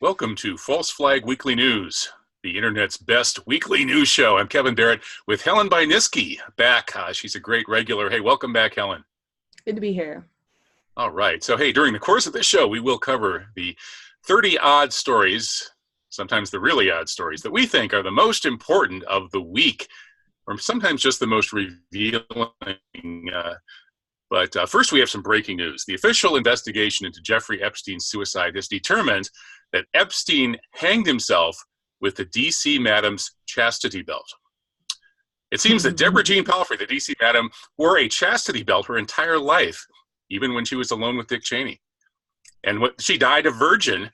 Welcome to False Flag Weekly News, the internet's best weekly news show. I'm Kevin Barrett with Helen by Niski back. She's a great regular. Hey, welcome back, Helen. Good to be here. All right. So, hey, during the course of this show, we will cover the 30 odd stories, sometimes the really odd stories, that we think are the most important of the week, or sometimes just the most revealing. But first, we have some breaking news. The official investigation into Jeffrey Epstein's suicide has determined that Epstein hanged himself with the D.C. Madam's chastity belt. It seems that Deborah Jean Palfrey, the D.C. Madam, wore a chastity belt her entire life, even when she was alone with Dick Cheney. And she died a virgin,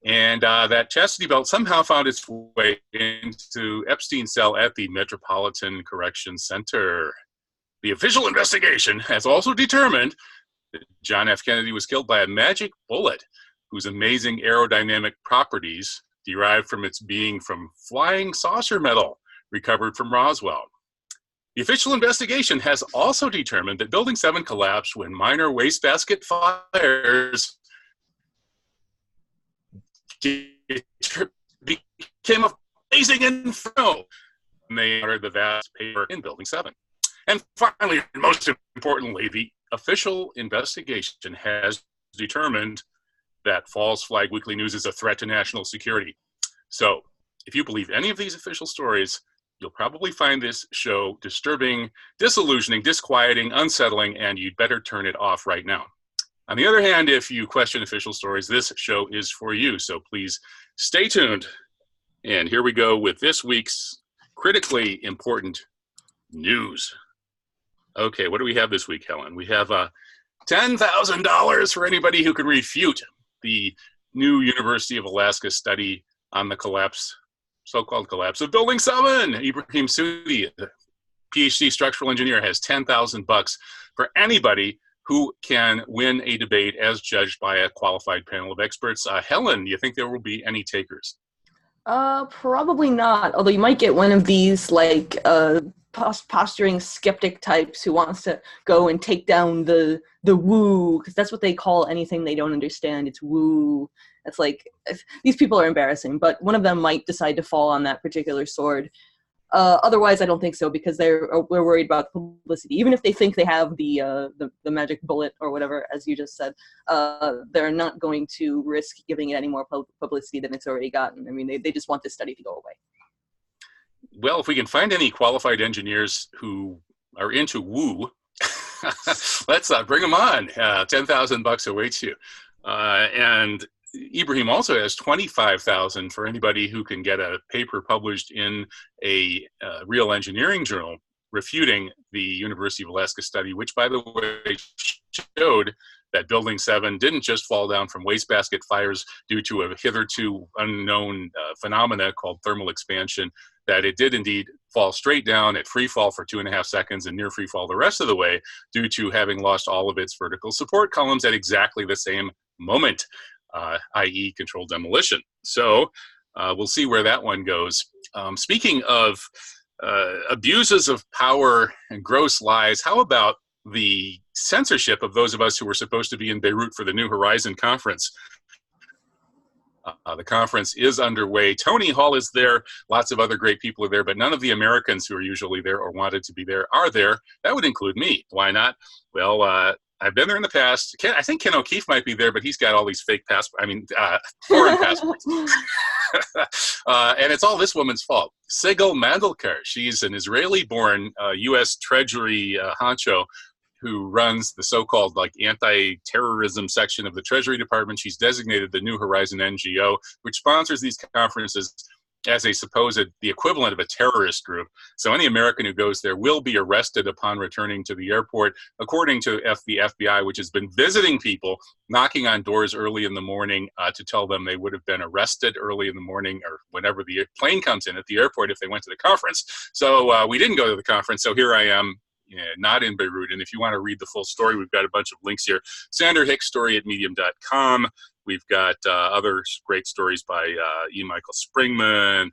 and that chastity belt somehow found its way into Epstein's cell at the Metropolitan Correction Center. The official investigation has also determined that John F. Kennedy was killed by a magic bullet whose amazing aerodynamic properties derived from its being from flying saucer metal recovered from Roswell. The official investigation has also determined that Building 7 collapsed when minor wastebasket fires became a blazing inferno when they uttered the vast paper in Building 7. And finally, most importantly, the official investigation has determined that False Flag Weekly News is a threat to national security. So, if you believe any of these official stories, you'll probably find this show disturbing, disillusioning, disquieting, unsettling, and you'd better turn it off right now. On the other hand, if you question official stories, this show is for you. So please stay tuned. And here we go with this week's critically important news. Okay, what do we have this week, Helen? We have $10,000 for anybody who can refute the new University of Alaska study on the so-called collapse of Building 7. Ibrahim Sudi, a PhD structural engineer, has $10,000 for anybody who can win a debate as judged by a qualified panel of experts. Helen, do you think there will be any takers? Probably not. Although you might get one of these posturing skeptic types who wants to go and take down the woo, because that's what they call anything they don't understand. It's woo. It's like, these people are embarrassing, but one of them might decide to fall on that particular sword. Otherwise, I don't think so, because we're worried about publicity. Even if they think they have the magic bullet or whatever, as you just said, they're not going to risk giving it any more publicity than it's already gotten. I mean, they just want this study to go away. Well, if we can find any qualified engineers who are into woo, let's bring them on. $10,000 awaits you. And Ibrahim also has $25,000 for anybody who can get a paper published in a real engineering journal refuting the University of Alaska study, which, by the way, showed that Building 7 didn't just fall down from wastebasket fires due to a hitherto unknown phenomena called thermal expansion, that it did indeed fall straight down at free fall for 2.5 seconds and near free fall the rest of the way due to having lost all of its vertical support columns at exactly the same moment, i.e. controlled demolition. So we'll see where that one goes. Speaking of abuses of power and gross lies, how about the censorship of those of us who were supposed to be in Beirut for the New Horizon conference? The conference is underway. Tony Hall is there. Lots of other great people are there, but none of the Americans who are usually there or wanted to be there are there. That would include me. Why not? Well, I've been there in the past. I think Ken O'Keefe might be there, but he's got all these fake foreign passports. And it's all this woman's fault. Sigal Mandelker. She's an Israeli-born U.S. Treasury honcho who runs the so-called anti-terrorism section of the Treasury Department. She's designated the New Horizon NGO, which sponsors these conferences as the equivalent of a terrorist group. So any American who goes there will be arrested upon returning to the airport, according to the FBI, which has been visiting people, knocking on doors early in the morning to tell them they would have been arrested early in the morning or whenever the plane comes in at the airport if they went to the conference. So we didn't go to the conference, so here I am. Not in Beirut. And if you want to read the full story, we've got a bunch of links here. Sandra Hicks' story at medium.com. We've got other great stories by J. Michael Springman,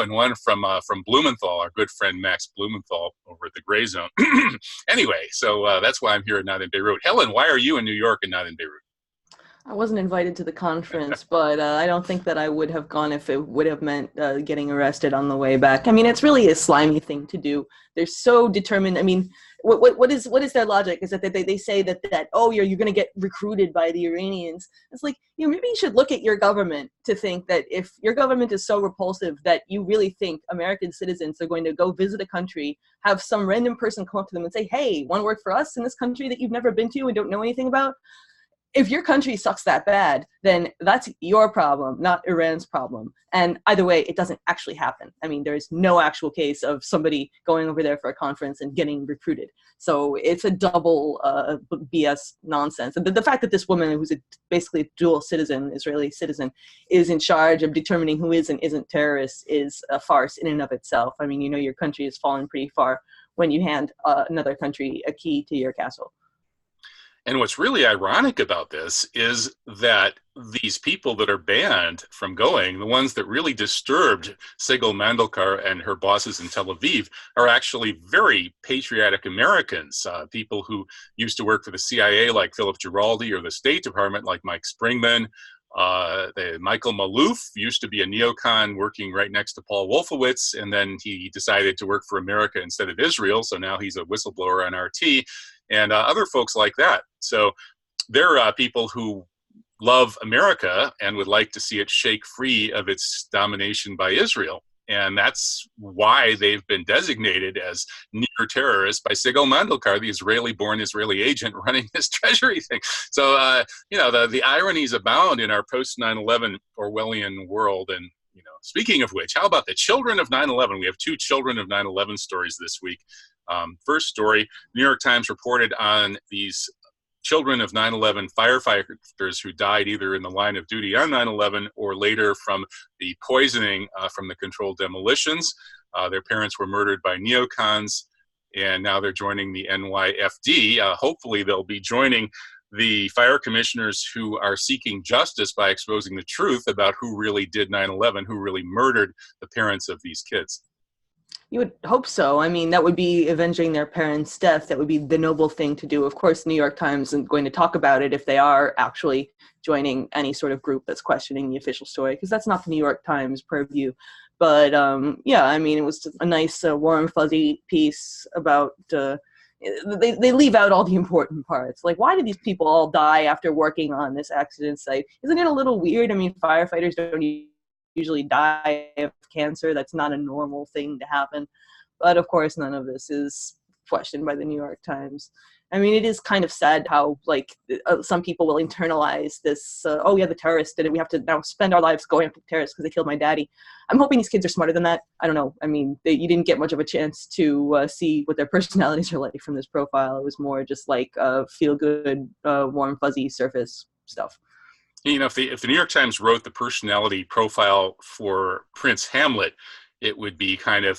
and one from Blumenthal, our good friend Max Blumenthal over at the Gray Zone. Anyway, so that's why I'm here and not in Beirut. Helen, why are you in New York and not in Beirut? I wasn't invited to the conference, but I don't think that I would have gone if it would have meant getting arrested on the way back. I mean, it's really a slimy thing to do. They're so determined. I mean, what is their logic? Is that they say that oh, you're going to get recruited by the Iranians? It's like, maybe you should look at your government to think that if your government is so repulsive that you really think American citizens are going to go visit a country, have some random person come up to them and say, hey, want to work for us in this country that you've never been to and don't know anything about? If your country sucks that bad, then that's your problem, not Iran's problem. And either way, it doesn't actually happen. I mean, there is no actual case of somebody going over there for a conference and getting recruited. So it's a double BS nonsense. And the fact that this woman, who's basically a dual citizen, Israeli citizen, is in charge of determining who is and isn't terrorists is a farce in and of itself. I mean, your country has fallen pretty far when you hand another country a key to your castle. And what's really ironic about this is that these people that are banned from going, the ones that really disturbed Sigal Mandelkar and her bosses in Tel Aviv, are actually very patriotic Americans, people who used to work for the CIA like Philip Giraldi, or the State Department like Mike Springman. Michael Maloof used to be a neocon working right next to Paul Wolfowitz, and then he decided to work for America instead of Israel, so now he's a whistleblower on RT, and other folks like that. So there are people who love America and would like to see it shake free of its domination by Israel. And that's why they've been designated as near terrorists by Sigal Mandelkar, the Israeli-born Israeli agent running this treasury thing. So, the ironies abound in our post-9/11 Orwellian world. And, speaking of which, how about the children of 9/11? We have two children of 9/11 stories this week. First story, New York Times reported on these children of 9/11 firefighters who died either in the line of duty on 9/11 or later from the poisoning from the controlled demolitions. Their parents were murdered by neocons, and now they're joining the NYFD. Hopefully they'll be joining the fire commissioners who are seeking justice by exposing the truth about who really did 9/11, who really murdered the parents of these kids. You would hope so. I mean, that would be avenging their parents' death. That would be the noble thing to do. Of course, New York Times isn't going to talk about it if they are actually joining any sort of group that's questioning the official story, because that's not the New York Times purview. But I mean, it was a nice, warm, fuzzy piece about. They leave out all the important parts. Like, why did these people all die after working on this accident site? Isn't it a little weird? I mean, firefighters don't usually die of cancer. That's not a normal thing to happen. But of course, none of this is questioned by the New York Times. I mean, it is kind of sad how, some people will internalize this, the terrorists did it. We have to now spend our lives going after terrorists because they killed my daddy. I'm hoping these kids are smarter than that. I don't know. I mean, you didn't get much of a chance to see what their personalities are like from this profile. It was more just feel-good, warm, fuzzy surface stuff. If the New York Times wrote the personality profile for Prince Hamlet, it would be kind of,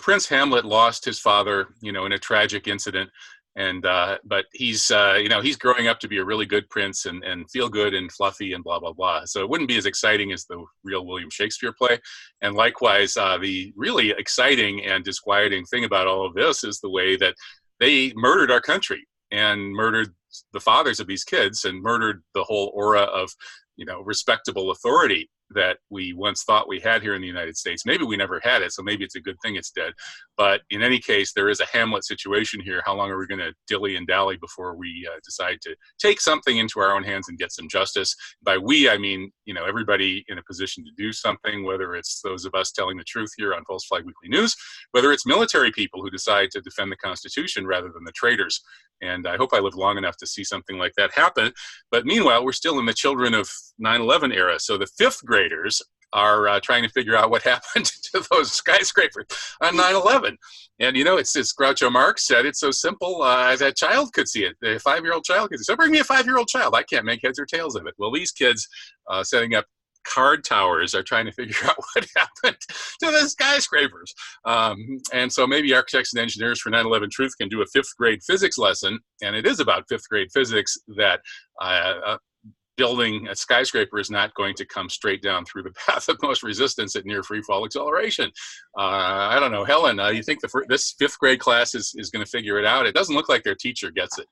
Prince Hamlet lost his father, in a tragic incident. And, but he's growing up to be a really good prince and feel good and fluffy and blah, blah, blah. So it wouldn't be as exciting as the real William Shakespeare play. And likewise, the really exciting and disquieting thing about all of this is the way that they murdered our country and murdered the fathers of these kids and murdered the whole aura of, respectable authority that we once thought we had here in the United States. Maybe we never had it, so maybe it's a good thing it's dead. But in any case, there is a Hamlet situation here. How long are we going to dilly and dally before we decide to take something into our own hands and get some justice? By we, I mean, everybody in a position to do something, whether it's those of us telling the truth here on False Flag Weekly News, whether it's military people who decide to defend the Constitution rather than the traitors. And I hope I live long enough to see something like that happen. But meanwhile, we're still in the children of 9/11 era. So the fifth graders are trying to figure out what happened to those skyscrapers on 9/11. And, it's Groucho Marx said it's so simple that child could see it. A 5-year-old child could see it. So bring me a 5-year-old child. I can't make heads or tails of it. Well, these kids setting up card towers are trying to figure out what happened to the skyscrapers. And so maybe architects and engineers for 9/11 Truth can do a 5th grade physics lesson. And it is about 5th grade physics that building a skyscraper is not going to come straight down through the path of most resistance at near free fall acceleration. I don't know, Helen, you think this 5th grade class is going to figure it out? It doesn't look like their teacher gets it.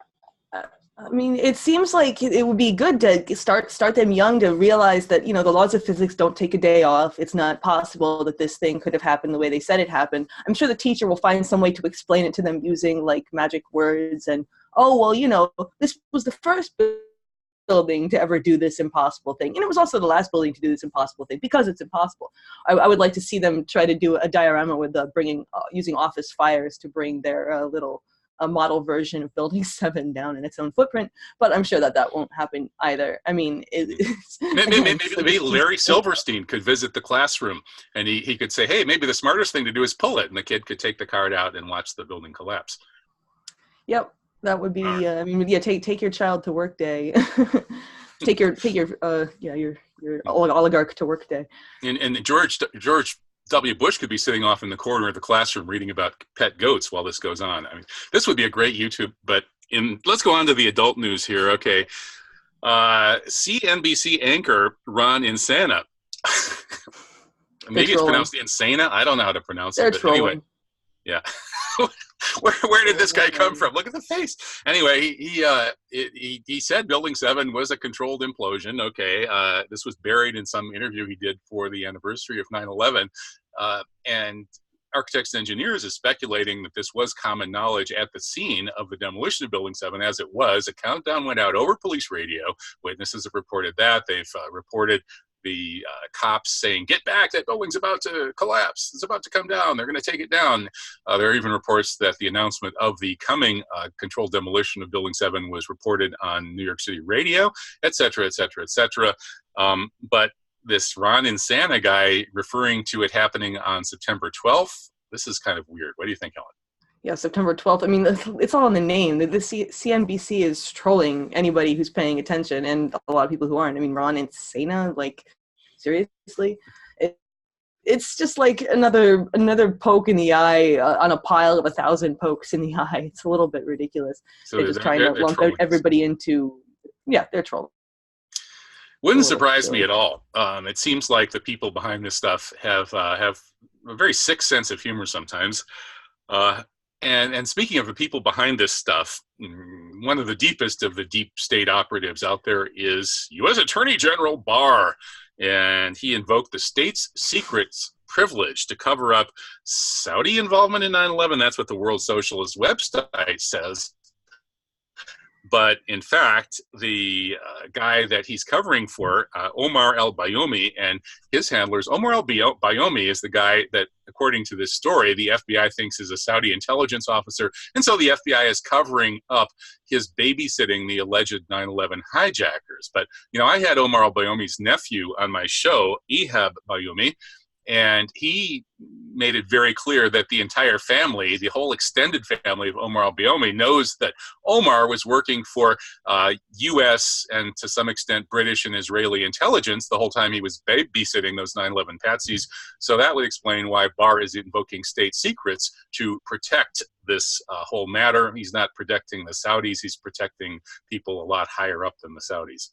I mean, it seems like it would be good to start them young to realize that, you know, the laws of physics don't take a day off. It's not possible that this thing could have happened the way they said it happened. I'm sure the teacher will find some way to explain it to them using like magic words and, oh, well, you know, this was the first building to ever do this impossible thing. And it was also the last building to do this impossible thing because it's impossible. I would like to see them try to do a diorama with using office fires to bring their little a model version of Building 7 down in its own footprint, but I'm sure that won't happen either. I mean, maybe Larry Silverstein could visit the classroom and he could say, hey, maybe the smartest thing to do is pull it, and the kid could take the card out and watch the building collapse. Yep, that would be, I mean, yeah, take your child to work day. take your oligarch to work day. And George W. Bush could be sitting off in the corner of the classroom reading about pet goats while this goes on. I mean, this would be a great YouTube, but let's go on to the adult news here. Okay. CNBC anchor Ron Insana. Maybe it's pronounced Insana. I don't know how to pronounce it, but anyway. Yeah. Where did this guy come from? Look at the face. Anyway, he said Building 7 was a controlled implosion. Okay, this was buried in some interview he did for the anniversary of 9/11, and Architects and Engineers is speculating that this was common knowledge at the scene of the demolition of Building 7. As it was, a countdown went out over police radio. Witnesses have reported that. They've reported the cops saying, get back, that building's about to collapse. It's about to come down. They're going to take it down. There are even reports that the announcement of the coming controlled demolition of Building 7 was reported on New York City radio, et cetera, et cetera, et cetera. But this Ron Insana guy referring to it happening on September 12th, this is kind of weird. What do you think, Helen? Yeah, September 12th. I mean, it's all in the name. The CNBC is trolling anybody who's paying attention, and a lot of people who aren't. I mean, Ron Insana, like, seriously? It's just like another poke in the eye on a pile of 1,000 pokes in the eye. It's a little bit ridiculous. So they're just trying to lump everybody into, yeah, they're trolling. Wouldn't surprise me at all. It seems like the people behind this stuff have a very sick sense of humor sometimes. And speaking of the people behind this stuff, one of the deepest of the deep state operatives out there is U.S. Attorney General Barr. And he invoked the state's secrets privilege to cover up Saudi involvement in 9/11. That's what the World Socialist website says. But in fact, the guy that he's covering for, Omar al-Bayoumi, and his handlers, Omar al-Bayoumi is the guy that, according to this story, the FBI thinks is a Saudi intelligence officer. And so the FBI is covering up his babysitting the alleged 9/11 hijackers. But, you know, I had Omar al-Bayoumi's nephew on my show, Ehab Bayoumi, and he made it very clear that the entire family, the whole extended family of Omar al-Bayoumi, knows that Omar was working for U.S. and to some extent British and Israeli intelligence the whole time he was babysitting those 9/11 patsies. So that would explain why Barr is invoking state secrets to protect this whole matter. He's not protecting the Saudis. He's protecting people a lot higher up than the Saudis.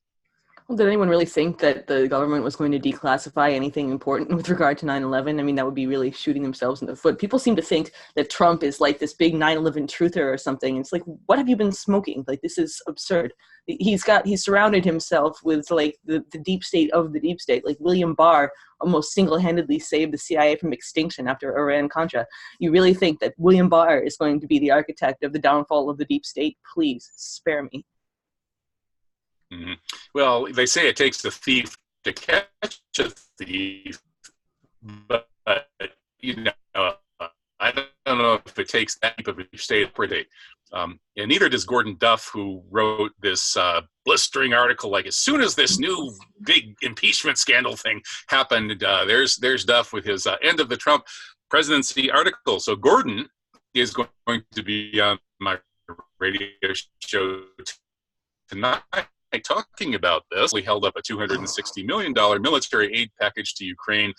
Well, did anyone really think that the government was going to declassify anything important with regard to 9/11? I mean, that would be really shooting themselves in the foot. People seem to think that Trump is like this big 9/11 truther or something. It's like, what have you been smoking? Like, this is absurd. He's surrounded himself with like the deep state of the deep state. Like William Barr almost single-handedly saved the CIA from extinction after Iran-Contra. You really think that William Barr is going to be the architect of the downfall of the deep state? Please spare me. Mm-hmm. Well, they say it takes a thief to catch a thief, but you know, I don't know if it takes that type of a state to predict. And neither does Gordon Duff, who wrote this blistering article. Like, as soon as this new big impeachment scandal thing happened, there's Duff with his end of the Trump presidency article. So Gordon is going to be on my radio show tonight, talking about this. We held up a $260 million military aid package to Ukraine,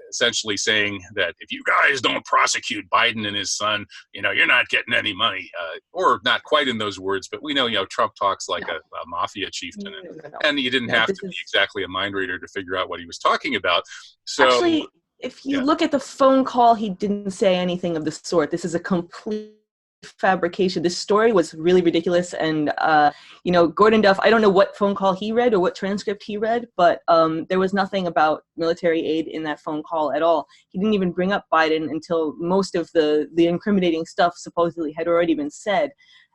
essentially saying that if you guys don't prosecute Biden and his son, you know, you're not getting any money. Or not quite in those words, but we know, you know, Trump talks like a mafia chieftain, and you didn't have to be exactly a mind reader to figure out what he was talking about. So actually, if you look at the phone call, he didn't say anything of the sort. This is a complete fabrication. This story was really ridiculous. And, you know, Gordon Duff, I don't know what phone call he read or what transcript he read, but there was nothing about military aid in that phone call at all. He didn't even bring up Biden until most of the incriminating stuff supposedly had already been said.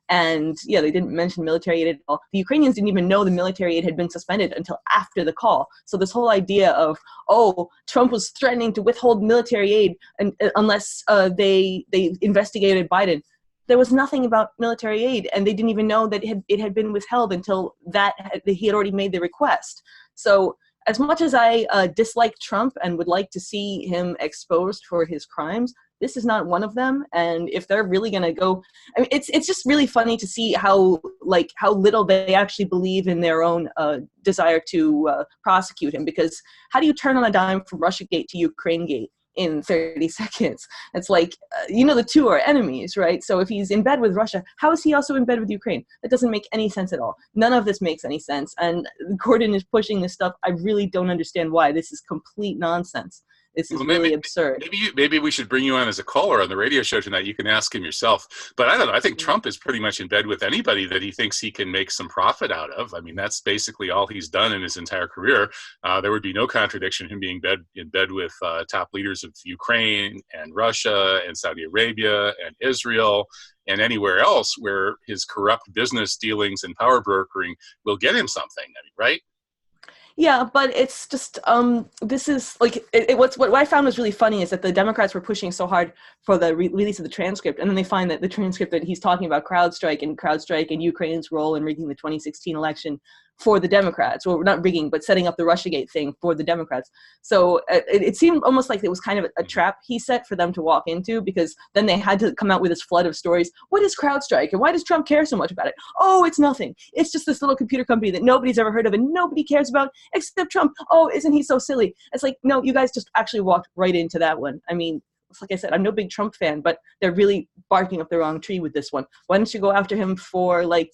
And yeah, they didn't mention military aid at all. The Ukrainians didn't even know the military aid had been suspended until after the call. So this whole idea of, oh, Trump was threatening to withhold military aid unless they investigated Biden. There was nothing about military aid, and they didn't even know that it had been withheld until that he had already made the request. So as much as I dislike Trump and would like to see him exposed for his crimes, this is not one of them. And if they're really going to go, I mean, it's just really funny to see how little they actually believe in their own desire to prosecute him. Because how do you turn on a dime from Russiagate to Ukrainegate in 30 seconds? It's like, you know, the two are enemies, right? So if he's in bed with Russia, how is he also in bed with Ukraine? That doesn't make any sense at all. None of this makes any sense. And Gordon is pushing this stuff. I really don't understand why. This is complete nonsense. This is really absurd. Maybe we should bring you on as a caller on the radio show tonight. You can ask him yourself. But I don't know. I think Trump is pretty much in bed with anybody that he thinks he can make some profit out of. I mean, that's basically all he's done in his entire career. There would be no contradiction in him being in bed with top leaders of Ukraine and Russia and Saudi Arabia and Israel and anywhere else where his corrupt business dealings and power brokering will get him something. I mean, right? Yeah, but it's just, this is like, what I found was really funny is that the Democrats were pushing so hard for the release of the transcript, and then they find that the transcript that he's talking about CrowdStrike and Ukraine's role in rigging the 2016 election for the Democrats. Well, not rigging, but setting up the Russiagate thing for the Democrats. So it seemed almost like it was kind of a trap he set for them to walk into, because then they had to come out with this flood of stories. What is CrowdStrike, and why does Trump care so much about it? Oh, it's nothing. It's just this little computer company that nobody's ever heard of and nobody cares about except Trump. Oh, isn't he so silly? It's like, no, you guys just actually walked right into that one. I mean, like I said, I'm no big Trump fan, but they're really barking up the wrong tree with this one. Why don't you go after him for like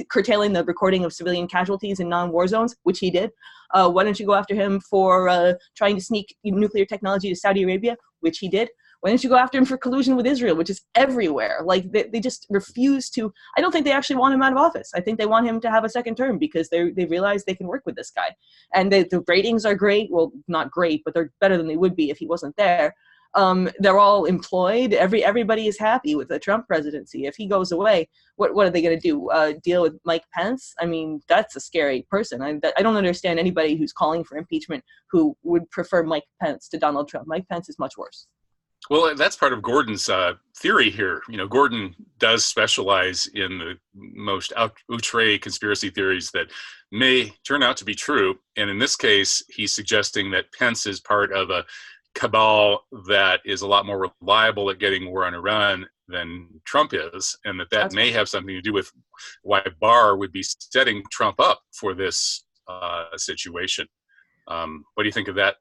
curtailing the recording of civilian casualties in non-war zones, which he did? Why don't you go after him for trying to sneak nuclear technology to Saudi Arabia, which he did? Why don't you go after him for collusion with Israel, which is everywhere? Like they just refuse to. I don't think they actually want him out of office. I think they want him to have a second term because they realize they can work with this guy. And the ratings are great. Well, not great, but they're better than they would be if he wasn't there. They're all employed. Everybody is happy with the Trump presidency. If he goes away, what are they going to do? Deal with Mike Pence? I mean, that's a scary person. I don't understand anybody who's calling for impeachment who would prefer Mike Pence to Donald Trump. Mike Pence is much worse. Well, that's part of Gordon's theory here. You know, Gordon does specialize in the most outre conspiracy theories that may turn out to be true. And in this case, he's suggesting that Pence is part of a cabal that is a lot more reliable at getting war on Iran than Trump is, and that may have something to do with why Barr would be setting Trump up for this situation. What do you think of that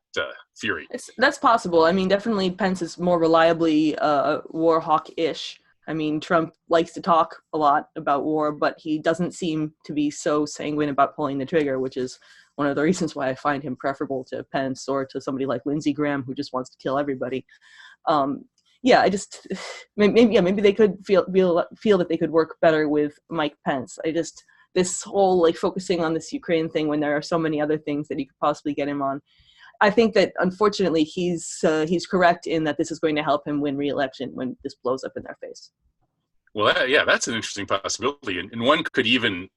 theory? That's possible. I mean, definitely Pence is more reliably war hawk-ish. I mean, Trump likes to talk a lot about war, but he doesn't seem to be so sanguine about pulling the trigger, which is one of the reasons why I find him preferable to Pence or to somebody like Lindsey Graham, who just wants to kill everybody. Yeah, I just maybe they could feel that they could work better with Mike Pence. This whole like focusing on this Ukraine thing when there are so many other things that you could possibly get him on. I think that unfortunately he's correct in that this is going to help him win re-election when this blows up in their face. Well, yeah, that's an interesting possibility, and one could even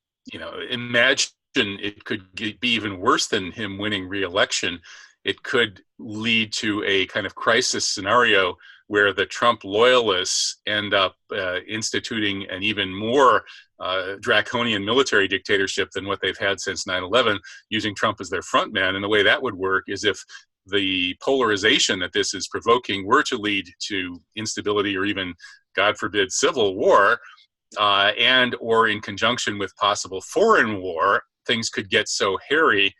imagine it could be even worse than him winning re-election. It could lead to a kind of crisis scenario where the Trump loyalists end up instituting an even more draconian military dictatorship than what they've had since 9/11, using Trump as their front man. And the way that would work is if the polarization that this is provoking were to lead to instability or even, God forbid, civil war, and or in conjunction with possible foreign war, things could get so hairy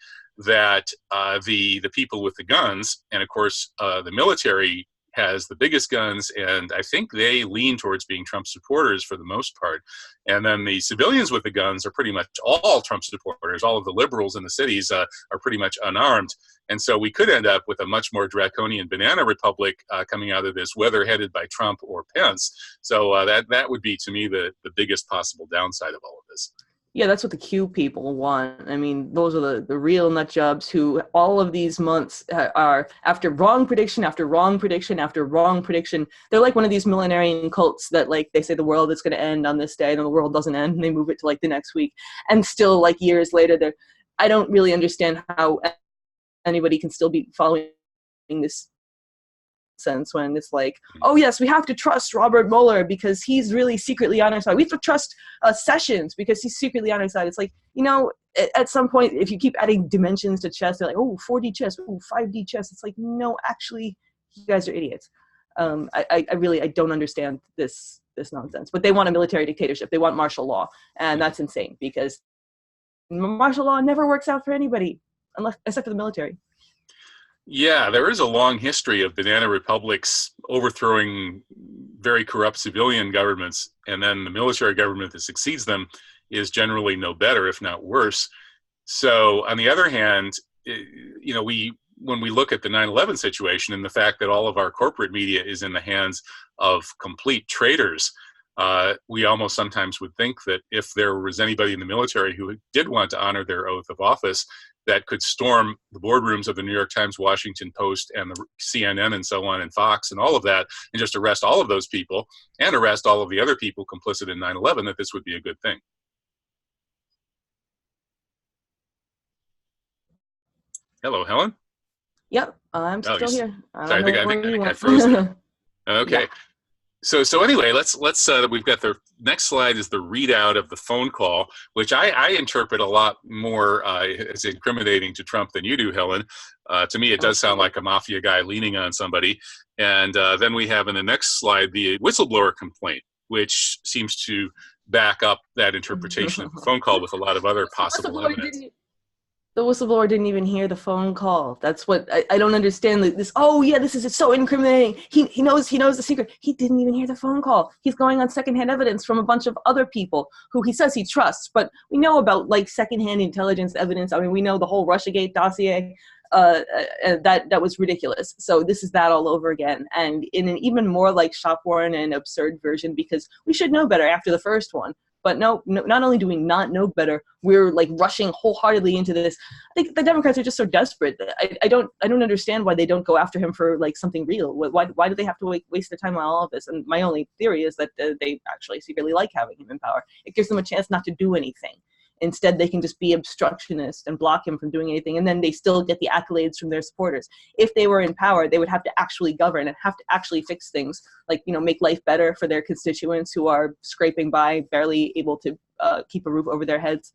that the people with the guns, and of course the military has the biggest guns, and I think they lean towards being Trump supporters for the most part. And then the civilians with the guns are pretty much all Trump supporters. All of the liberals in the cities are pretty much unarmed. And so we could end up with a much more draconian banana republic coming out of this, whether headed by Trump or Pence. So that would be, to me, the biggest possible downside of all of this. Yeah, that's what the Q people want. I mean, those are the real nut jobs who all of these months are, after wrong prediction, after wrong prediction, after wrong prediction, they're like one of these millenarian cults that, like, they say the world is going to end on this day, and the world doesn't end, and they move it to, like, the next week. And still, like, years later, I don't really understand how anybody can still be following this sense when it's like, oh yes, we have to trust Robert Mueller because he's really secretly on our side. We have to trust Sessions because he's secretly on our side. It's like, you know, at some point, if you keep adding dimensions to chess, they're like, oh, 4D chess, oh, 5D chess. It's like, no, actually, you guys are idiots. I really don't understand this nonsense. But they want a military dictatorship. They want martial law, and that's insane because martial law never works out for anybody, except for the military. Yeah, there is a long history of banana republics overthrowing very corrupt civilian governments, and then the military government that succeeds them is generally no better, if not worse. So on the other hand, you know, when we look at the 9/11 situation and the fact that all of our corporate media is in the hands of complete traitors, we almost sometimes would think that if there was anybody in the military who did want to honor their oath of office, that could storm the boardrooms of the New York Times, Washington Post, and the CNN and so on, and Fox and all of that, and just arrest all of those people and arrest all of the other people complicit in 9/11, that this would be a good thing. Hello, Helen? Yep, I'm still here. Sorry, I think I froze there. Okay. Yeah. So anyway, let's we've got the next slide is the readout of the phone call, which I interpret a lot more as incriminating to Trump than you do, Helen. To me, it does sound like a mafia guy leaning on somebody. And then we have in the next slide the whistleblower complaint, which seems to back up that interpretation of the phone call with a lot of other possible evidence. The whistleblower didn't even hear the phone call. That's what I don't understand. This, oh yeah, this is so incriminating. He knows the secret. He didn't even hear the phone call. He's going on secondhand evidence from a bunch of other people who he says he trusts. But we know about, like, secondhand intelligence evidence. I mean, we know the whole Russiagate dossier. That was ridiculous. So this is that all over again, and in an even more, like, shop worn and absurd version, because we should know better after the first one. But no, not only do we not know better, we're, like, rushing wholeheartedly into this. I think the Democrats are just so desperate. I don't understand why they don't go after him for, like, something real. Why do they have to waste their time on all of this? And my only theory is that they actually secretly like having him in power. It gives them a chance not to do anything. Instead, they can just be obstructionist and block him from doing anything, and then they still get the accolades from their supporters. If they were in power, they would have to actually govern and have to actually fix things, like, you know, make life better for their constituents who are scraping by, barely able to keep a roof over their heads.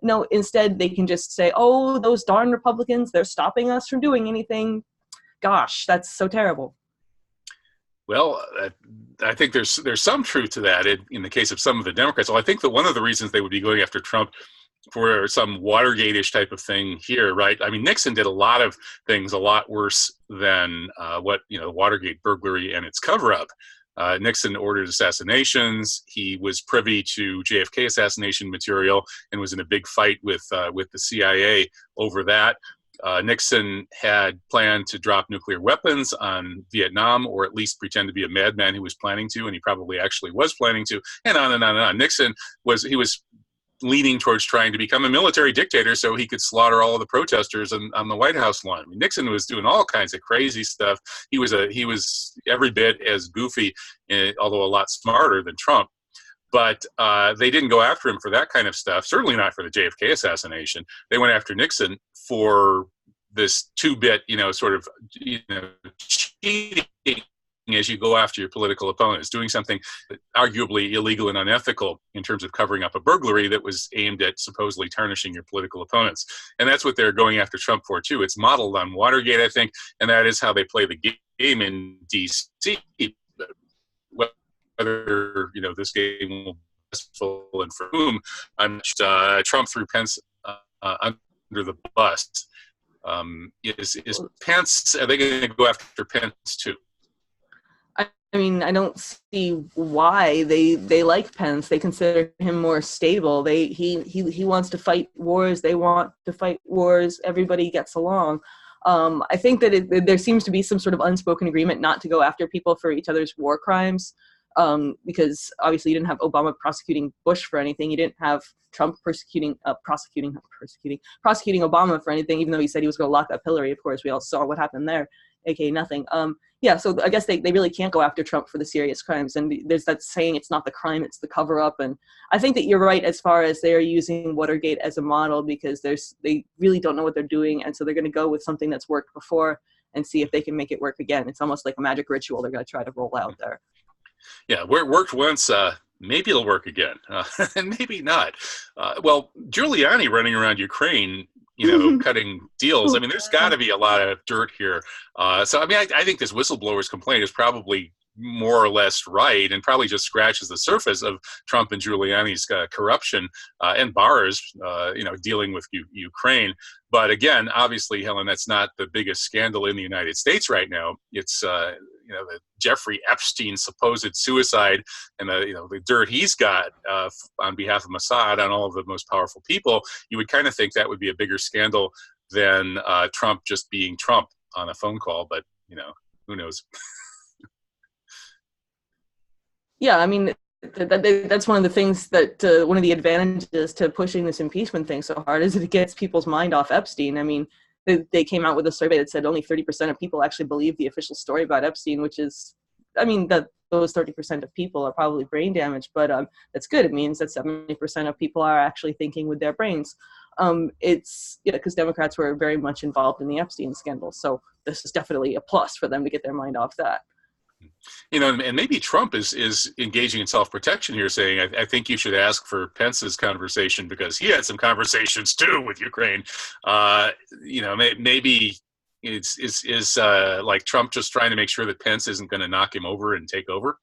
No, instead, they can just say, oh, those darn Republicans, they're stopping us from doing anything. Gosh, that's so terrible. Well, I think there's some truth to that in the case of some of the Democrats. Well, I think that one of the reasons they would be going after Trump for some Watergate-ish type of thing here, right? I mean, Nixon did a lot of things a lot worse than what, you know, Watergate burglary and its cover-up. Nixon ordered assassinations. He was privy to JFK assassination material and was in a big fight with the CIA over that. Nixon had planned to drop nuclear weapons on Vietnam, or at least pretend to be a madman who was planning to, and he probably actually was planning to, and on and on and on. Nixon was leaning towards trying to become a military dictator so he could slaughter all of the protesters on the White House lawn. I mean, Nixon was doing all kinds of crazy stuff. He was every bit as goofy, although a lot smarter than Trump. But they didn't go after him for that kind of stuff, certainly not for the JFK assassination. They went after Nixon for this two-bit, sort of, cheating as you go after your political opponents, doing something arguably illegal and unethical in terms of covering up a burglary that was aimed at supposedly tarnishing your political opponents. And that's what they're going after Trump for, too. It's modeled on Watergate, I think, and that is how they play the game in D.C. Whether, this game will be successful and for whom, Trump threw Pence under the bus. Is Pence, are they going to go after Pence, too? I mean, I don't see why they like Pence. They consider him more stable. He wants to fight wars. They want to fight wars. Everybody gets along. I think that there seems to be some sort of unspoken agreement not to go after people for each other's war crimes, because obviously you didn't have Obama prosecuting Bush for anything. You didn't have Trump prosecuting Obama for anything, even though he said he was going to lock up Hillary. Of course, we all saw what happened there, aka nothing. Yeah, so I guess they really can't go after Trump for the serious crimes. And there's that saying, it's not the crime, it's the cover-up. And I think that you're right as far as they're using Watergate as a model, because they really don't know what they're doing. And so they're going to go with something that's worked before and see if they can make it work again. It's almost like a magic ritual they're going to try to roll out there. Yeah, where it worked once, maybe it'll work again, and maybe not. Well, Giuliani running around Ukraine, cutting deals. I mean, there's got to be a lot of dirt here. So, I mean, I think this whistleblower's complaint is probably more or less right, and probably just scratches the surface of Trump and Giuliani's corruption and Barr's, dealing with Ukraine. But again, obviously, Helen, that's not the biggest scandal in the United States right now. It's the Jeffrey Epstein supposed suicide and the dirt he's got on behalf of Mossad on all of the most powerful people. You would kind of think that would be a bigger scandal than Trump just being Trump on a phone call, but who knows? Yeah, I mean, that's one of the things that one of the advantages to pushing this impeachment thing so hard is that it gets people's mind off Epstein. I mean, they came out with a survey that said only 30% of people actually believe the official story about Epstein, which is, I mean, that those 30% of people are probably brain damaged, but that's good. It means that 70% of people are actually thinking with their brains. It's because Democrats were very much involved in the Epstein scandal, so this is definitely a plus for them to get their mind off that. And maybe Trump is engaging in self-protection here, saying, I think you should ask for Pence's conversation because he had some conversations too with Ukraine. Maybe it's like Trump just trying to make sure that Pence isn't going to knock him over and take over.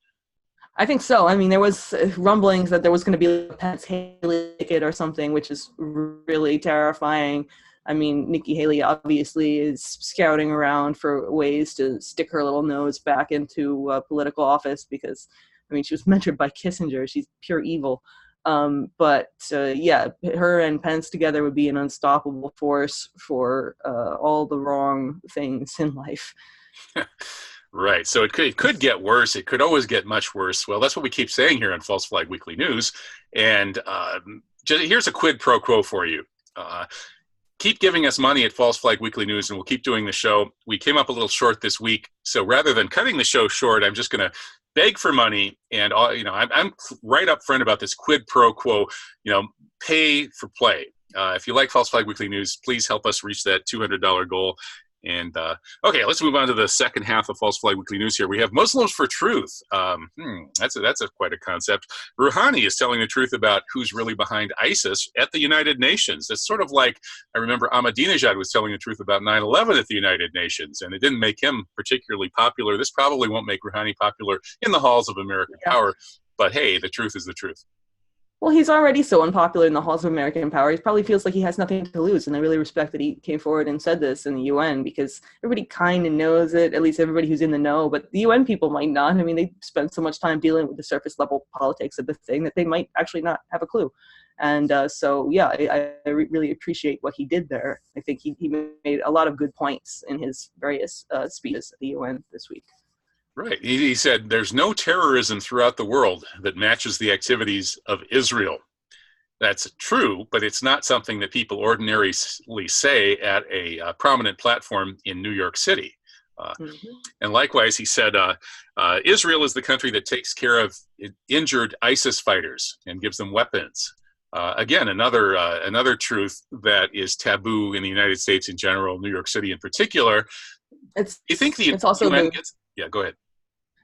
I think so. I mean, there was rumblings that there was going to be a Pence Haley ticket or something, which is really terrifying. I mean, Nikki Haley obviously is scouting around for ways to stick her little nose back into political office because, I mean, she was mentored by Kissinger. She's pure evil. But her and Pence together would be an unstoppable force for all the wrong things in life. Right. So it could get worse. It could always get much worse. Well, that's what we keep saying here on False Flag Weekly News. And here's a quid pro quo for you. Keep giving us money at False Flag Weekly News, and we'll keep doing the show. We came up a little short this week, so rather than cutting the show short, I'm just going to beg for money. And I'm right up front about this quid pro quo. Pay for play. If you like False Flag Weekly News, please help us reach that $200 goal. And okay, let's move on to the second half of False Flag Weekly News here. We have Muslims for Truth. That's quite a concept. Rouhani is telling the truth about who's really behind ISIS at the United Nations. It's sort of like, I remember Ahmadinejad was telling the truth about 9/11 at the United Nations, and it didn't make him particularly popular. This probably won't make Rouhani popular in the halls of American power, but hey, the truth is the truth. Well, he's already so unpopular in the halls of American power. He probably feels like he has nothing to lose, and I really respect that he came forward and said this in the UN because everybody kind of knows it, at least everybody who's in the know, but the UN people might not. I mean, they spend so much time dealing with the surface level politics of the thing that they might actually not have a clue. And I really appreciate what he did there. I think he made a lot of good points in his various speeches at the UN this week. Right. He said, there's no terrorism throughout the world that matches the activities of Israel. That's true, but it's not something that people ordinarily say at a prominent platform in New York City. And likewise, he said, Israel is the country that takes care of injured ISIS fighters and gives them weapons. Again, another truth that is taboo in the United States in general, New York City in particular. Yeah, go ahead.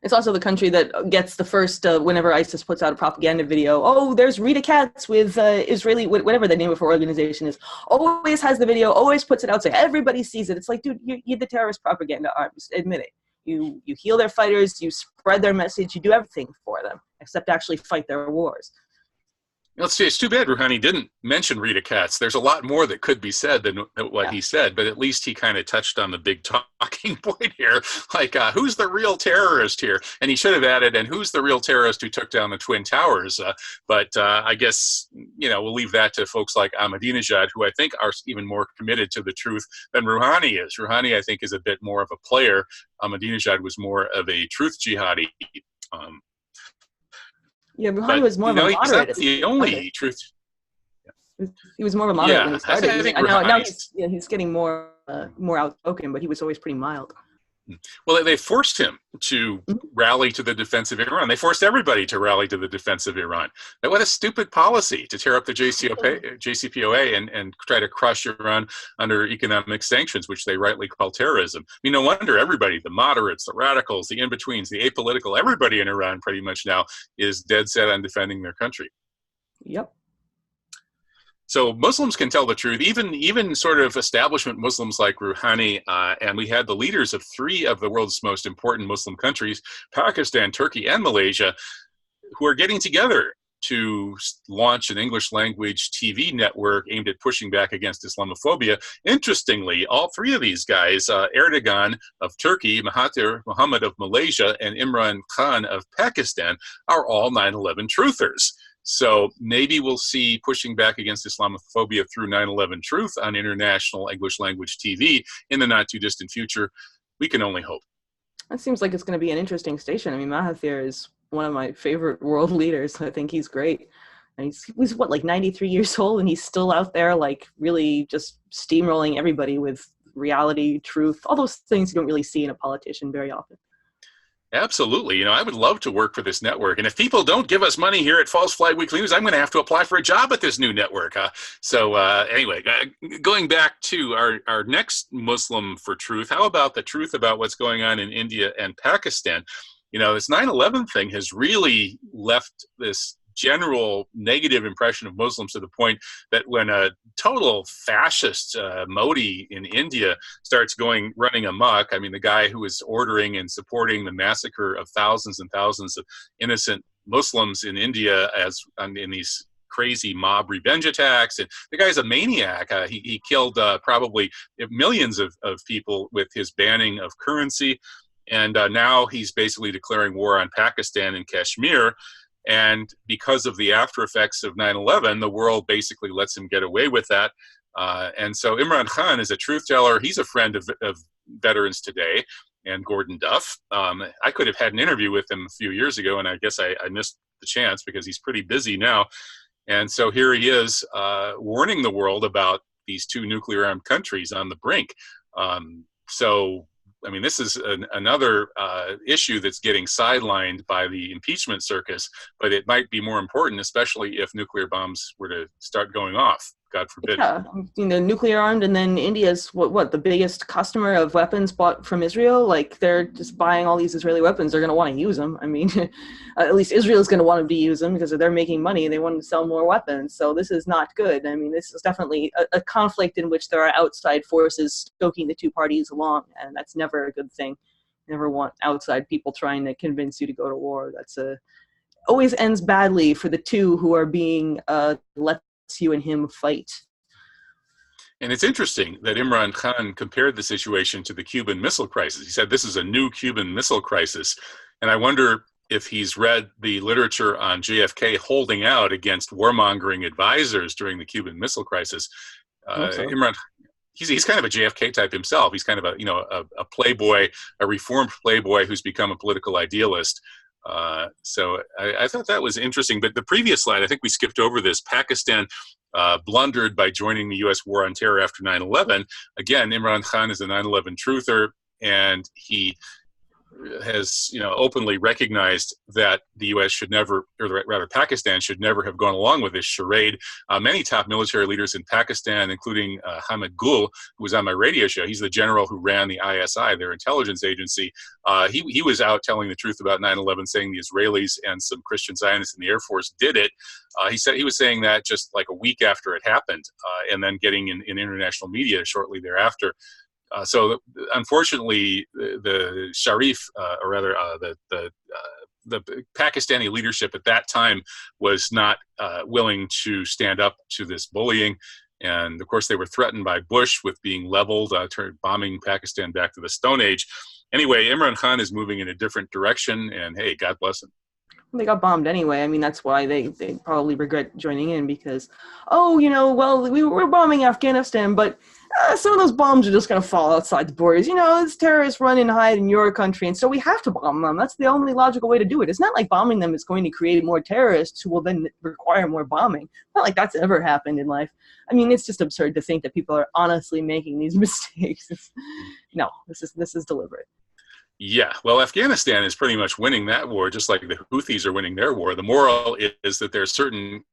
It's also the country that gets the first, whenever ISIS puts out a propaganda video, oh, there's Rita Katz with Israeli, whatever the name of her organization is, always has the video, always puts it out so everybody sees it. It's like, dude, you're the terrorist propaganda arms. Admit it. You heal their fighters, you spread their message, you do everything for them, except actually fight their wars. Let's see, it's too bad Rouhani didn't mention Rita Katz. There's a lot more that could be said than what he said, but at least he kind of touched on the big talking point here. Like, who's the real terrorist here? And he should have added, and who's the real terrorist who took down the Twin Towers? But I guess, we'll leave that to folks like Ahmadinejad, who I think are even more committed to the truth than Rouhani is. Rouhani, I think, is a bit more of a player. Ahmadinejad was more of a truth jihadi. Yeah, Rouhani was more of a moderate. He's not the only truth. He was more of a moderate when he started. I think now he's getting more outspoken, but he was always pretty mild. Well, they forced him to rally to the defense of Iran. They forced everybody to rally to the defense of Iran. Now, what a stupid policy to tear up the JCPOA and try to crush Iran under economic sanctions, which they rightly call terrorism. I mean, no wonder everybody, the moderates, the radicals, the in-betweens, the apolitical, everybody in Iran pretty much now is dead set on defending their country. Yep. So Muslims can tell the truth, even sort of establishment Muslims like Rouhani, and we had the leaders of 3 of the world's most important Muslim countries, Pakistan, Turkey, and Malaysia, who are getting together to launch an English language TV network aimed at pushing back against Islamophobia. Interestingly, all 3 of these guys, Erdogan of Turkey, Mahathir Mohamad of Malaysia, and Imran Khan of Pakistan, are all 9/11 truthers. So maybe we'll see pushing back against Islamophobia through 9/11 Truth on international English language TV in the not too distant future. We can only hope. That seems like it's going to be an interesting station. I mean, Mahathir is one of my favorite world leaders. I think he's great. And he's what, like 93 years old, and he's still out there, like really just steamrolling everybody with reality, truth, all those things you don't really see in a politician very often. Absolutely. I would love to work for this network. And if people don't give us money here at False Flag Weekly News, I'm going to have to apply for a job at this new network. Anyway, going back to our next Muslim for truth, how about the truth about what's going on in India and Pakistan? This 9/11 thing has really left this general negative impression of Muslims to the point that when a total fascist Modi in India starts running amok, I mean, the guy who is ordering and supporting the massacre of thousands and thousands of innocent Muslims in India in these crazy mob revenge attacks, and the guy's a maniac. He killed probably millions of people with his banning of currency, and now he's basically declaring war on Pakistan and Kashmir. And because of the after effects of 9/11, the world basically lets him get away with that. And so Imran Khan is a truth teller. He's a friend of Veterans Today and Gordon Duff. I could have had an interview with him a few years ago, and I guess I missed the chance because he's pretty busy now. And so here he is warning the world about these 2 nuclear-armed countries on the brink. I mean, this is another issue that's getting sidelined by the impeachment circus, but it might be more important, especially if nuclear bombs were to start going off. God forbid. Yeah, nuclear armed, and then India's what the biggest customer of weapons bought from Israel. Like, they're just buying all these Israeli weapons. They're going to want to use them. I mean, at least Israel's going to want them to use them because they're making money. They want to sell more weapons. So this is not good. I mean, this is definitely a conflict in which there are outside forces stoking the 2 parties along, and that's never a good thing. You never want outside people trying to convince you to go to war. That's always ends badly for the 2 who are being let you and him fight. And it's interesting that Imran Khan compared the situation to the Cuban Missile Crisis. He said this is a new Cuban Missile Crisis. And I wonder if he's read the literature on JFK holding out against warmongering advisors during the Cuban Missile Crisis. Imran, he's kind of a JFK type himself. He's kind of a playboy, a reformed playboy who's become a political idealist. So I thought that was interesting. But the previous slide, I think we skipped over this. Pakistan blundered by joining the U.S. war on terror after 9/11. Again, Imran Khan is a 9/11 truther, and he has openly recognized that the U.S. should never, or rather Pakistan should never have gone along with this charade. Many top military leaders in Pakistan, including Hamid Gul, who was on my radio show, he's the general who ran the ISI, their intelligence agency. He was out telling the truth about 9/11, saying the Israelis and some Christian Zionists in the Air Force did it. He was saying that just like a week after it happened, and then getting in international media shortly thereafter. So unfortunately, the Sharif, or rather the the Pakistani leadership at that time was not willing to stand up to this bullying. And of course, they were threatened by Bush with being leveled, bombing Pakistan back to the Stone Age. Anyway, Imran Khan is moving in a different direction, and hey, God bless him. They got bombed anyway. I mean, that's why they probably regret joining in because, well, we were bombing Afghanistan, but some of those bombs are just going to fall outside the borders. It's terrorists run and hide in your country, and so we have to bomb them. That's the only logical way to do it. It's not like bombing them is going to create more terrorists who will then require more bombing. Not like that's ever happened in life. I mean, it's just absurd to think that people are honestly making these mistakes. No, this is deliberate. Yeah, well, Afghanistan is pretty much winning that war, just like the Houthis are winning their war. The moral is that there are certain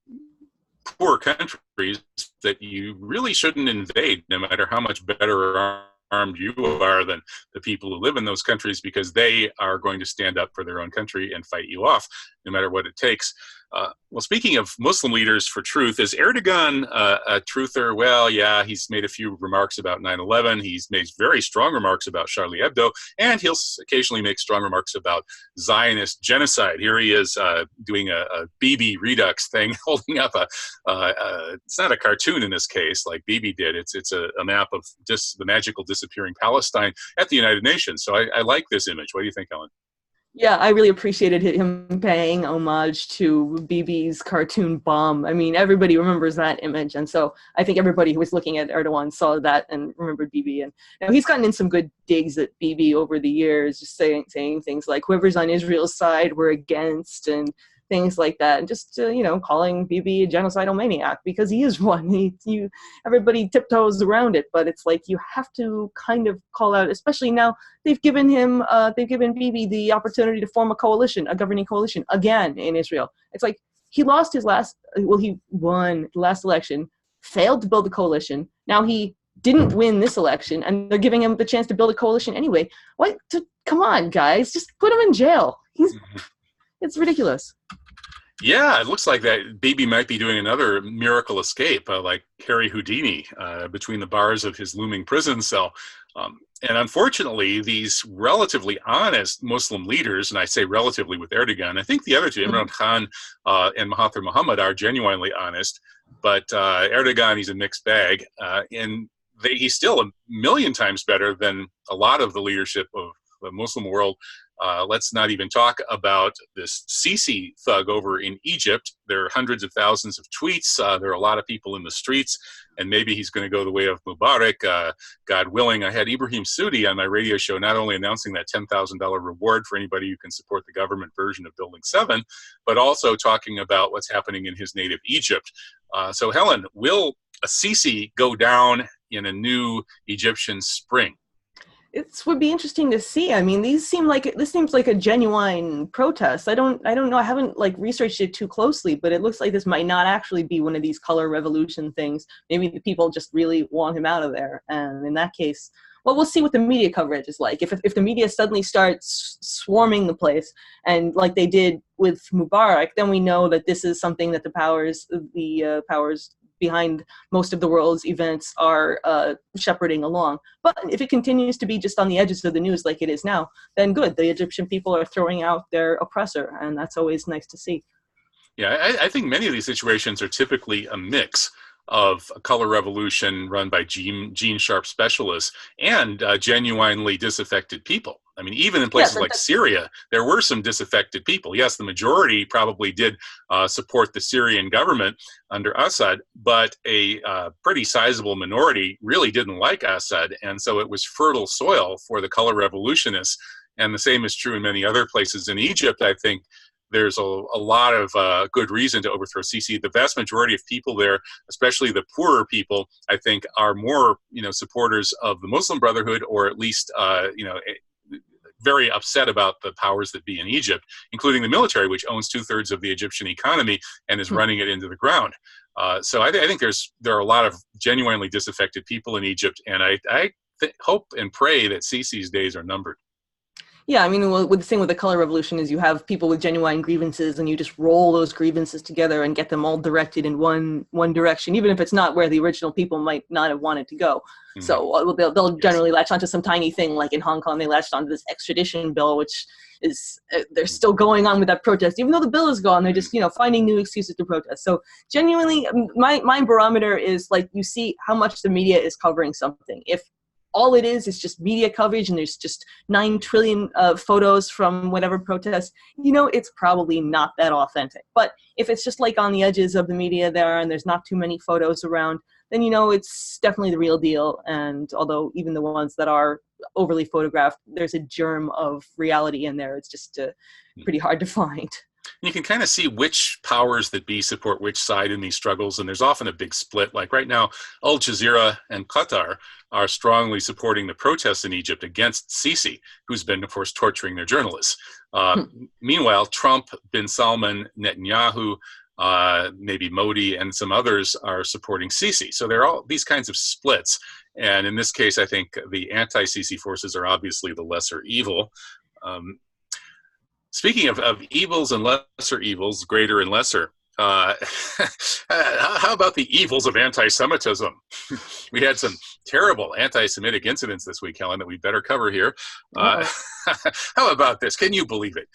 poor countries that you really shouldn't invade, no matter how much better or armed you are than the people who live in those countries, because they are going to stand up for their own country and fight you off, no matter what it takes. Well, speaking of Muslim leaders for truth, is Erdogan a truther? Well, yeah, he's made a few remarks about 9/11. He's made very strong remarks about Charlie Hebdo, and he'll occasionally make strong remarks about Zionist genocide. Here he is doing a Bibi Redux thing, holding up it's not a cartoon in this case like Bibi did. It's a map of just the magical disappearing Palestine at the United Nations. So I like this image. What do you think, Helen? Yeah, I really appreciated him paying homage to Bibi's cartoon bomb. I mean, everybody remembers that image, and so I think everybody who was looking at Erdogan saw that and remembered Bibi. And he's gotten in some good digs at Bibi over the years, just saying things like "whoever's on Israel's side, we're against," and things like that, and just calling Bibi a genocidal maniac because he is one. Everybody tiptoes around it, but it's like you have to kind of call out, especially now they've given Bibi the opportunity to form a governing coalition again in Israel. It's like he won the last election, failed to build a coalition. Now he didn't win this election, and they're giving him the chance to build a coalition anyway. Come on, guys, just put him in jail. It's ridiculous. Yeah, it looks like that Bibi might be doing another miracle escape, like Harry Houdini, between the bars of his looming prison cell. And unfortunately, these relatively honest Muslim leaders, and I say relatively with Erdogan, I think the other two, Imran Khan and Mahathir Mohamad, are genuinely honest, but Erdogan, he's a mixed bag, and he's still a million times better than a lot of the leadership of the Muslim world. Let's not even talk about this Sisi thug over in Egypt. There are hundreds of thousands of tweets. There are a lot of people in the streets, and maybe he's going to go the way of Mubarak, God willing. I had Ibrahim Sudi on my radio show not only announcing that $10,000 reward for anybody who can support the government version of Building 7, but also talking about what's happening in his native Egypt. So, Helen, will a Sisi go down in a new Egyptian spring? It would be interesting to see. I mean, this seems like a genuine protest. I don't know. I haven't researched it too closely, but it looks like this might not actually be one of these color revolution things. Maybe the people just really want him out of there. And in that case, well, we'll see what the media coverage is like. If the media suddenly starts swarming the place, and like they did with Mubarak, then we know that this is something that the powers behind most of the world's events are shepherding along. But if it continues to be just on the edges of the news like it is now, then good. The Egyptian people are throwing out their oppressor, and that's always nice to see. Yeah, I think many of these situations are typically a mix of a color revolution run by gene sharp specialists and genuinely disaffected people. I mean, even in places like Syria, there were some disaffected people. Yes, the majority probably did support the Syrian government under Assad, but a pretty sizable minority really didn't like Assad. And so it was fertile soil for the color revolutionists. And the same is true in many other places. In Egypt, I think there's a lot of good reason to overthrow Sisi. The vast majority of people there, especially the poorer people, I think are more, supporters of the Muslim Brotherhood, or at least, very upset about the powers that be in Egypt, including the military, which owns 2/3 of the Egyptian economy and is running it into the ground. So I think there are a lot of genuinely disaffected people in Egypt, and I hope and pray that Sisi's days are numbered. Yeah, I mean, with the thing with the color revolution is you have people with genuine grievances, and you just roll those grievances together and get them all directed in one direction, even if it's not where the original people might not have wanted to go. Mhm. So they'll Yes. generally latch onto some tiny thing, like in Hong Kong, they latched onto this extradition bill, which is they're still going on with that protest, even though the bill is gone. They're just finding new excuses to protest. So genuinely, my barometer is like, you see how much the media is covering something. If all it is just media coverage, and there's just 9 trillion photos from whatever protest, it's probably not that authentic. But if it's just like on the edges of the media there, and there's not too many photos around, then it's definitely the real deal. And although even the ones that are overly photographed, there's a germ of reality in there. It's just pretty hard to find. You can kind of see which powers that be support which side in these struggles, and there's often a big split. Like right now, Al Jazeera and Qatar are strongly supporting the protests in Egypt against Sisi, who's been, of course, torturing their journalists. Meanwhile, Trump, bin Salman, Netanyahu, maybe Modi, and some others are supporting Sisi. So there are all these kinds of splits. And in this case, I think the anti-Sisi forces are obviously the lesser evil. Speaking of evils and lesser evils, greater and lesser, how about the evils of anti-Semitism? We had some terrible anti-Semitic incidents this week, Helen, that we better cover here. How about this? Can you believe it?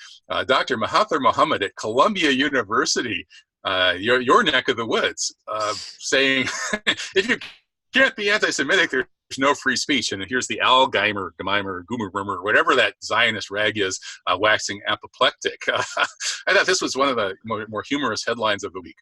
Dr. Mahathir Mohamad at Columbia University, your neck of the woods, saying, if you can't be anti-Semitic, there's no free speech. And here's the Geimer, Goomer, whatever that Zionist rag is, waxing apoplectic. I thought this was one of the more humorous headlines of the week.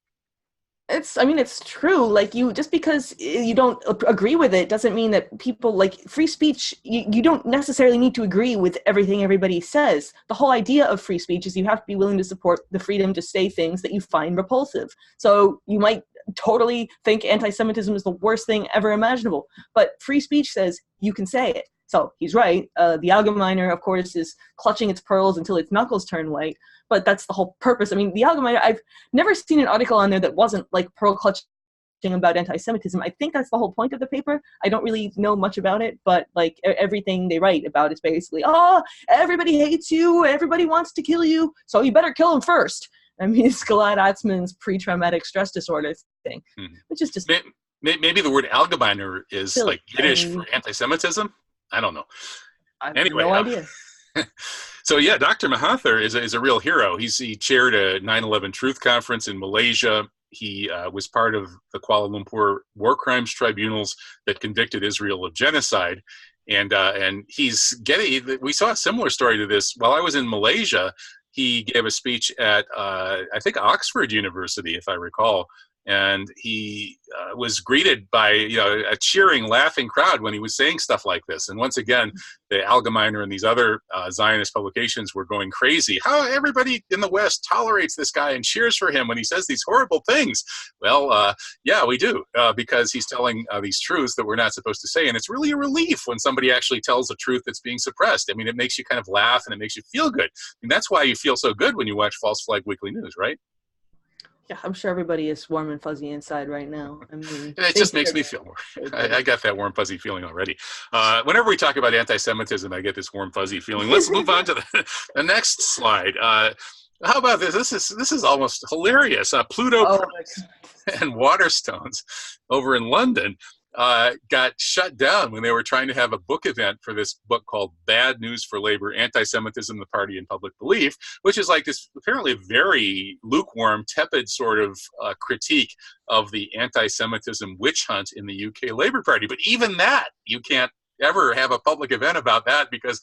It's true. Like, just because you don't agree with it doesn't mean that people, like, free speech, you don't necessarily need to agree with everything everybody says. The whole idea of free speech is you have to be willing to support the freedom to say things that you find repulsive. So you might totally think anti-Semitism is the worst thing ever imaginable, but free speech says you can say it. So he's right. The Allgemeiner, of course, is clutching its pearls until its knuckles turn white. But that's the whole purpose. I mean, the Allgemeiner, I've never seen an article on there that wasn't like pearl clutching about anti-Semitism. I think that's the whole point of the paper. I don't really know much about it, but like everything they write about is basically, everybody hates you, everybody wants to kill you, so you better kill them first. I mean, it's Gilad Atzmon's pre-traumatic stress disorder thing, which is just... Maybe the word Allgemeiner is silly. Like Yiddish for anti-Semitism? I don't know. I have no idea. So yeah, Dr. Mahathir is a real hero. He chaired a 9/11 Truth Conference in Malaysia. He was part of the Kuala Lumpur war crimes tribunals that convicted Israel of genocide. And we saw a similar story to this. While I was in Malaysia, he gave a speech at, I think, Oxford University, if I recall. And he was greeted by a cheering, laughing crowd when he was saying stuff like this. And once again, the Allgemeiner and these other Zionist publications were going crazy. How everybody in the West tolerates this guy and cheers for him when he says these horrible things. Well, yeah, we do, because he's telling these truths that we're not supposed to say. And it's really a relief when somebody actually tells a truth that's being suppressed. I mean, it makes you kind of laugh and it makes you feel good. And that's why you feel so good when you watch False Flag Weekly News, right? Yeah, I'm sure everybody is warm and fuzzy inside right now. I mean, it just makes me feel more. I got that warm, fuzzy feeling already. Whenever we talk about anti-Semitism, I get this warm, fuzzy feeling. Let's move on to the next slide. How about this? This is almost hilarious. Pluto and Waterstones over in London got shut down when they were trying to have a book event for this book called Bad News for Labor, Anti-Semitism, the Party and Public Belief, which is like this apparently very lukewarm, tepid sort of critique of the anti-Semitism witch hunt in the UK Labour Party. But even that, you can't ever have a public event about that because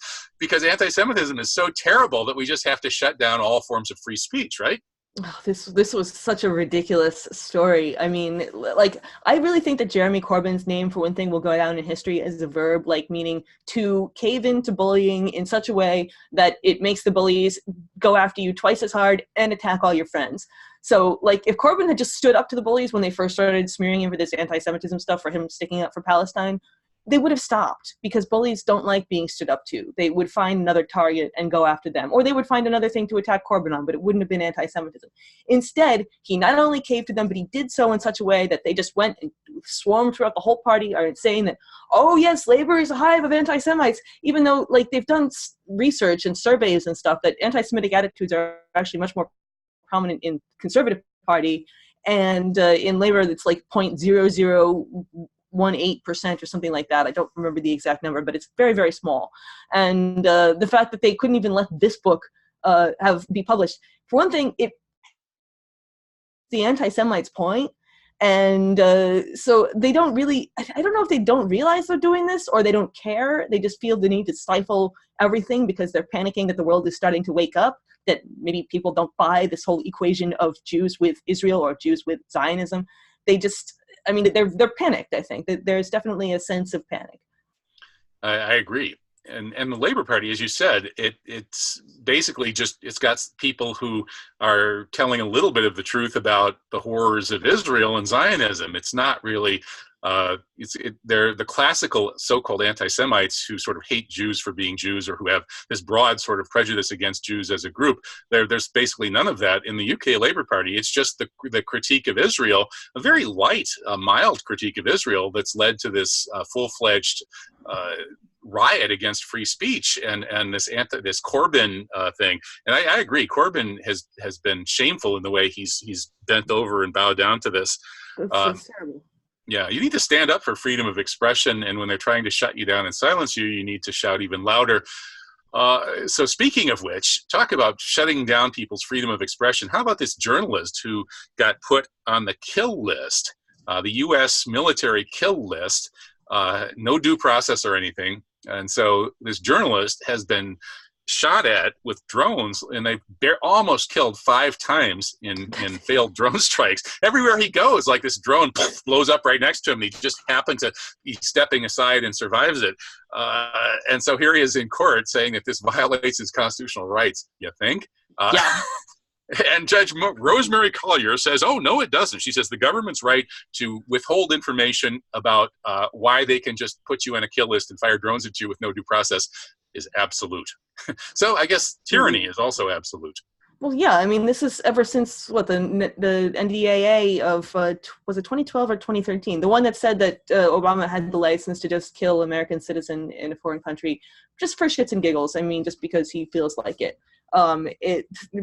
anti-Semitism is so terrible that we just have to shut down all forms of free speech, right? Oh, this was such a ridiculous story. I mean, like, I really think that Jeremy Corbyn's name, for one thing, will go down in history as a verb, like meaning to cave into bullying in such a way that it makes the bullies go after you twice as hard and attack all your friends. So, like, if Corbyn had just stood up to the bullies when they first started smearing him for this anti-Semitism stuff, for him sticking up for Palestine, they would have stopped, because bullies don't like being stood up to. They would find another target and go after them, or they would find another thing to attack Corbyn on, but it wouldn't have been anti-Semitism. Instead, he not only caved to them, but he did so in such a way that they just went and swarmed throughout the whole party, are saying that, oh yes, Labour is a hive of anti-Semites, even though like they've done research and surveys and stuff that anti-Semitic attitudes are actually much more prominent in Conservative Party, and in Labour it's like 0.0018% or something like that. I don't remember the exact number, but it's very, very small. And the fact that they couldn't even let this book be published, for one thing, the anti-Semites point. And so they don't really, I don't know if they don't realize they're doing this or they don't care. They just feel the need to stifle everything because they're panicking that the world is starting to wake up, that maybe people don't buy this whole equation of Jews with Israel or Jews with Zionism. They just, I mean, they're panicked, I think. There's definitely a sense of panic. I agree. And the Labor Party, as you said, it's basically just, it's got people who are telling a little bit of the truth about the horrors of Israel and Zionism. It's not really, they're the classical so-called anti-Semites who sort of hate Jews for being Jews, or who have this broad sort of prejudice against Jews as a group. There's basically none of that in the UK Labour Party. It's just the critique of Israel, a very light, mild critique of Israel that's led to this full-fledged riot against free speech and this Corbyn thing. And I agree, Corbyn has been shameful in the way he's bent over and bowed down to this. That's terrible. Yeah, you need to stand up for freedom of expression, and when they're trying to shut you down and silence you, you need to shout even louder. So speaking of which, talk about shutting down people's freedom of expression. How about this journalist who got put on the kill list, the U.S. military kill list, no due process or anything. And so this journalist has been shot at with drones, and they're almost killed 5 times in failed drone strikes. Everywhere he goes, like this drone blows up right next to him. He just happened to be stepping aside and survives it. And so here he is in court saying that this violates his constitutional rights. You think? Yeah. And Judge Rosemary Collyer says, oh, no, it doesn't. She says the government's right to withhold information about why they can just put you on a kill list and fire drones at you with no due process is absolute. So I guess tyranny is also absolute. Well, yeah, I mean, this is ever since, the NDAA of, was it 2012 or 2013? The one that said that Obama had the license to just kill American citizen in a foreign country, just for shits and giggles. I mean, just because he feels like it.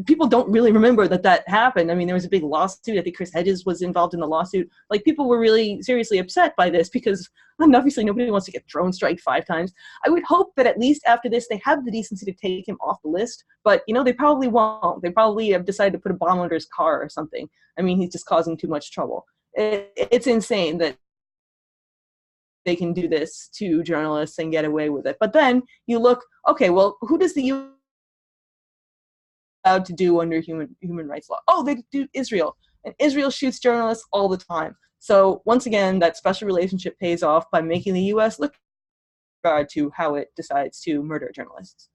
People don't really remember that happened. I mean, there was a big lawsuit. I think Chris Hedges was involved in the lawsuit. Like, people were really seriously upset by this because obviously nobody wants to get drone strike 5 times. I would hope that at least after this, they have the decency to take him off the list. But, they probably won't. They probably have decided to put a bomb under his car or something. I mean, he's just causing too much trouble. It's insane that they can do this to journalists and get away with it. But then you look, okay, well, who does the U.S. allowed to do under human rights law? Oh, they do Israel. And Israel shoots journalists all the time. So once again, that special relationship pays off by making the U.S. look regard to how it decides to murder journalists.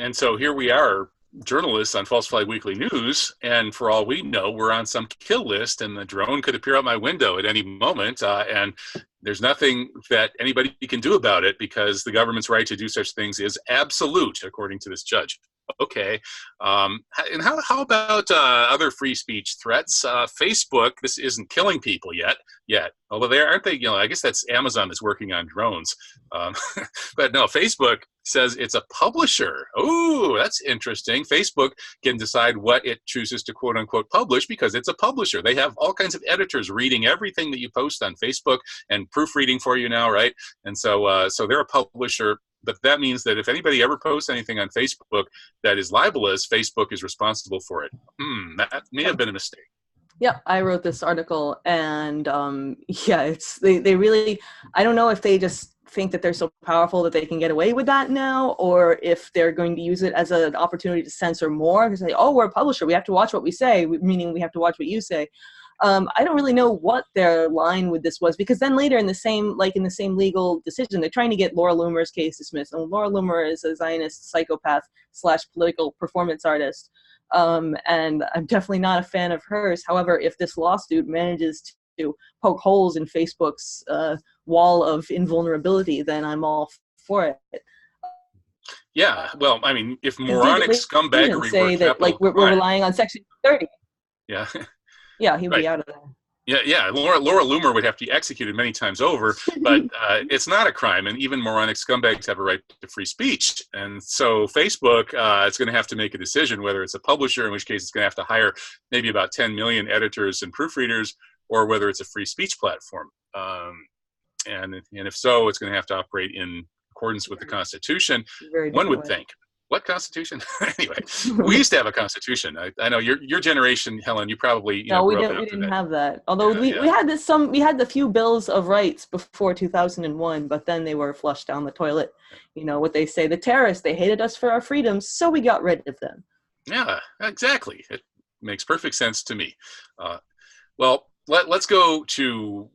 And so here we are, journalists on Falsified Weekly News, and for all we know, we're on some kill list, and the drone could appear out my window at any moment, and there's nothing that anybody can do about it because the government's right to do such things is absolute, according to this judge. Okay. And how about other free speech threats? Facebook, this isn't killing people yet. Although aren't they, I guess that's Amazon that's working on drones. But no, Facebook says it's a publisher. Oh, that's interesting. Facebook can decide what it chooses to quote unquote publish because it's a publisher. They have all kinds of editors reading everything that you post on Facebook and proofreading for you now, right? And so they're a publisher. But that means that if anybody ever posts anything on Facebook that is libelous, Facebook is responsible for it. That may have been a mistake. Yep, I wrote this article, and it's they really, I don't know if they just think that they're so powerful that they can get away with that now, or if they're going to use it as an opportunity to censor more, to say, oh, we're a publisher, we have to watch what we say, meaning we have to watch what you say. I don't really know what their line with this was, because then later in the same legal decision, they're trying to get Laura Loomer's case dismissed. And Laura Loomer is a Zionist psychopath / political performance artist. And I'm definitely not a fan of hers. However, if this lawsuit manages to poke holes in Facebook's wall of invulnerability, then I'm all for it. Yeah, well, I mean, if David moronic Lynch even scumbaggery were say that like capital we're crime, relying on Section 30. yeah, Yeah, he'd right. be out of there. Yeah. Laura Loomer would have to be executed many times over, but it's not a crime, and even moronic scumbags have a right to free speech. And so Facebook is going to have to make a decision whether it's a publisher, in which case it's going to have to hire maybe about 10 million editors and proofreaders, or whether it's a free speech platform. And if so, it's going to have to operate in accordance with the Constitution. Very One would way. think. What Constitution? Anyway, we used to have a Constitution. I know your generation, Helen, you probably we grew up didn't after that. have that. Although we had we had the few bills of rights before 2001, but then they were flushed down the toilet. You know what they say: the terrorists, they hated us for our freedoms, so we got rid of them. Yeah, exactly. It makes perfect sense to me. Well, let's go to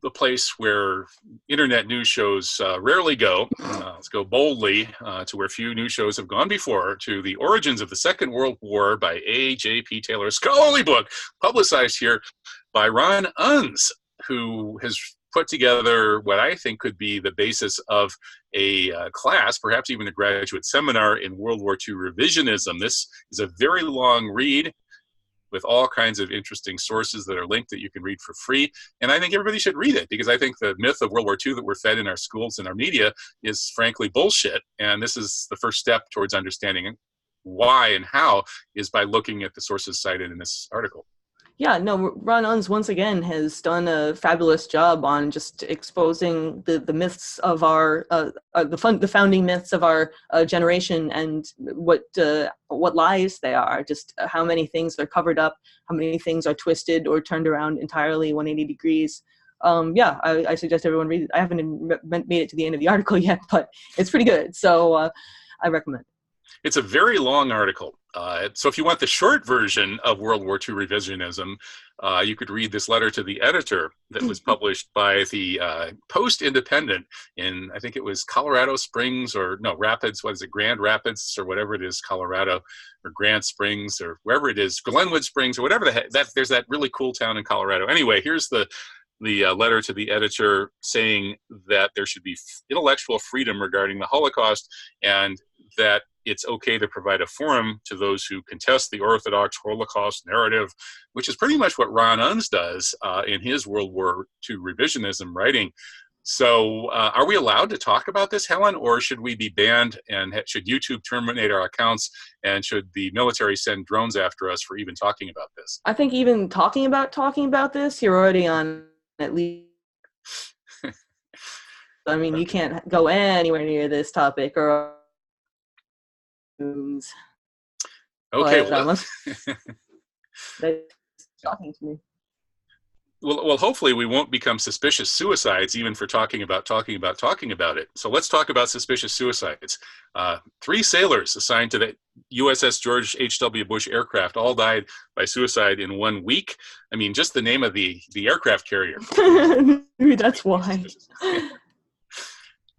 the place where internet news shows rarely go. Let's go boldly to where few news shows have gone before, to the origins of the Second World War by A.J.P. Taylor, a scholarly book publicized here by Ron Unz, who has put together what I think could be the basis of a class, perhaps even a graduate seminar in World War II revisionism. This is a very long read with all kinds of interesting sources that are linked that you can read for free. And I think everybody should read it, because I think the myth of World War II that we're fed in our schools and our media is frankly bullshit. And this is the first step towards understanding why and how, is by looking at the sources cited in this article. Yeah, no, Ron Unz once again has done a fabulous job on just exposing the myths of our the founding myths of our generation, and what lies they are. Just how many things are covered up, how many things are twisted or turned around entirely 180 degrees. I suggest everyone read it. I haven't made it to the end of the article yet, but it's pretty good, so I recommend it. It's a very long article. So if you want the short version of World War II revisionism, you could read this letter to the editor that was published by the Post-Independent in, I think it was Colorado Springs, or no, Rapids, what is it, Grand Rapids, or whatever it is, Colorado, or Grant Springs, or wherever it is, Glenwood Springs, or whatever the heck, there's that really cool town in Colorado. Anyway, here's the letter to the editor saying that there should be intellectual freedom regarding the Holocaust, and that it's okay to provide a forum to those who contest the Orthodox Holocaust narrative, which is pretty much what Ron Unz does in his World War II revisionism writing. So are we allowed to talk about this, Helen, or should we be banned, and should YouTube terminate our accounts, and should the military send drones after us for even talking about this? I think even talking about this, you're already on at least. I mean, you can't go anywhere near this topic or. Okay, but, that's shocking to me. Well, hopefully we won't become suspicious suicides even for talking about it. So let's talk about suspicious suicides. 3 sailors assigned to the USS George H.W. Bush aircraft all died by suicide in 1 week. I mean, just the name of the aircraft carrier. Maybe that's why.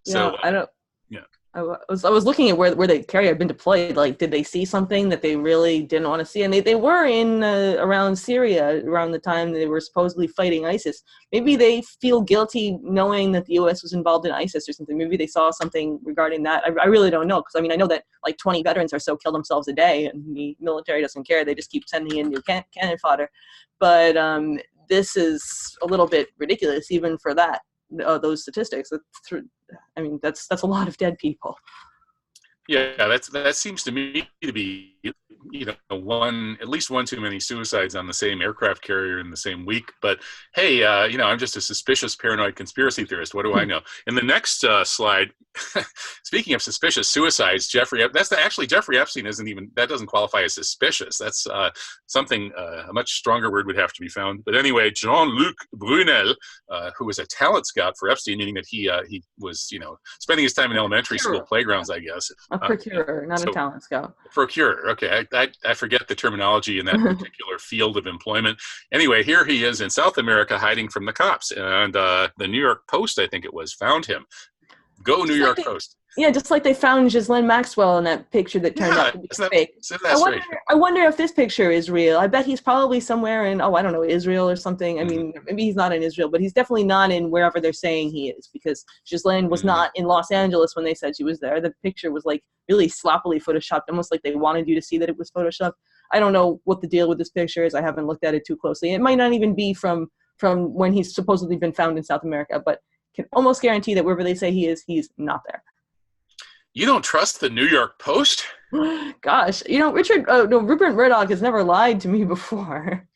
So, I don't. Yeah. I was looking at where the carrier had been deployed. Like, did they see something that they really didn't want to see? And they were in around Syria around the time they were supposedly fighting ISIS. Maybe they feel guilty knowing that the U.S. was involved in ISIS or something. Maybe they saw something regarding that. I really don't know, because I mean, I know that like 20 veterans or so kill themselves a day, and the military doesn't care. They just keep sending in new cannon fodder. But this is a little bit ridiculous, even for that. Those statistics. I mean, that's a lot of dead people. Yeah, that seems to me to be, at least one too many suicides on the same aircraft carrier in the same week. But hey, I'm just a suspicious, paranoid conspiracy theorist. What do I know? In the next slide, speaking of suspicious suicides, Jeffrey Epstein that doesn't qualify as suspicious. That's something, a much stronger word would have to be found. But anyway, Jean-Luc Brunel, who was a talent scout for Epstein, meaning that he was, spending his time in elementary school playgrounds, I guess. A procurer, not a talent scout. Procurer. Okay, I forget the terminology in that particular field of employment. Anyway, here he is in South America hiding from the cops, and the New York Post, I think it was, found him. Go New Just like York they, Post. yeah, just like they found Ghislaine Maxwell in that picture that turned out to be fake. Isn't that strange? I wonder if this picture is real. I bet he's probably somewhere in, I don't know, Israel or something. I mean, maybe he's not in Israel, but he's definitely not in wherever they're saying he is, because Ghislaine was not in Los Angeles when they said she was there. The picture was like really sloppily photoshopped, almost like they wanted you to see that it was photoshopped. I don't know what the deal with this picture is. I haven't looked at it too closely. It might not even be from when he's supposedly been found in South America, but can almost guarantee that wherever they say he is, he's not there. You don't trust the New York Post? Gosh, Rupert Murdoch has never lied to me before.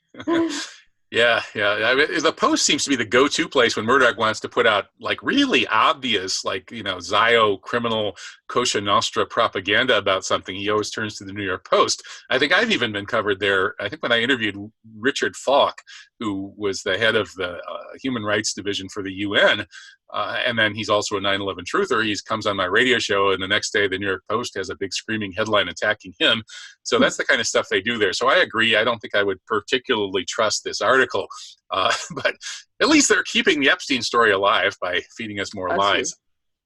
Yeah. I mean, the Post seems to be the go-to place when Murdoch wants to put out like really obvious, like, Zio criminal Cosa Nostra propaganda about something. He always turns to the New York Post. I think I've even been covered there. I think when I interviewed Richard Falk, who was the head of the Human Rights Division for the UN, and then he's also a 9/11 truther. He comes on my radio show, and the next day the New York Post has a big screaming headline attacking him. So that's the kind of stuff they do there. So I agree. I don't think I would particularly trust this article, but at least they're keeping the Epstein story alive by feeding us more lies.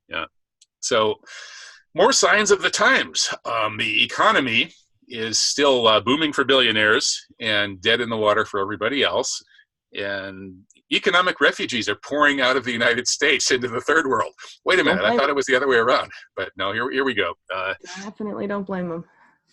Yeah. So more signs of the times. The economy is still booming for billionaires and dead in the water for everybody else. And economic refugees are pouring out of the United States into the third world. Wait a minute, I thought it was the other way around. But no, here we go. Definitely don't blame them.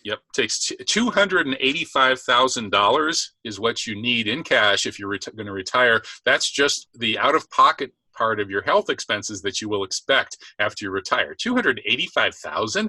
Yep, takes $285,000 is what you need in cash if you're going to retire. That's just the out-of-pocket part of your health expenses that you will expect after you retire. $285,000?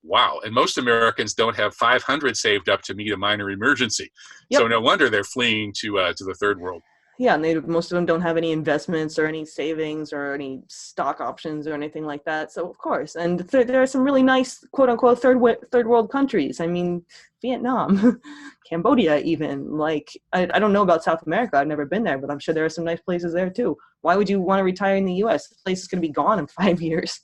Wow. And most Americans don't have $500 saved up to meet a minor emergency. Yep. So no wonder they're fleeing to the third world. Yeah, and most of them don't have any investments or any savings or any stock options or anything like that. So of course, and there are some really nice quote unquote third world countries. I mean, Vietnam, Cambodia, even. Like I don't know about South America. I've never been there, but I'm sure there are some nice places there too. Why would you want to retire in the U.S.? The place is going to be gone in 5 years.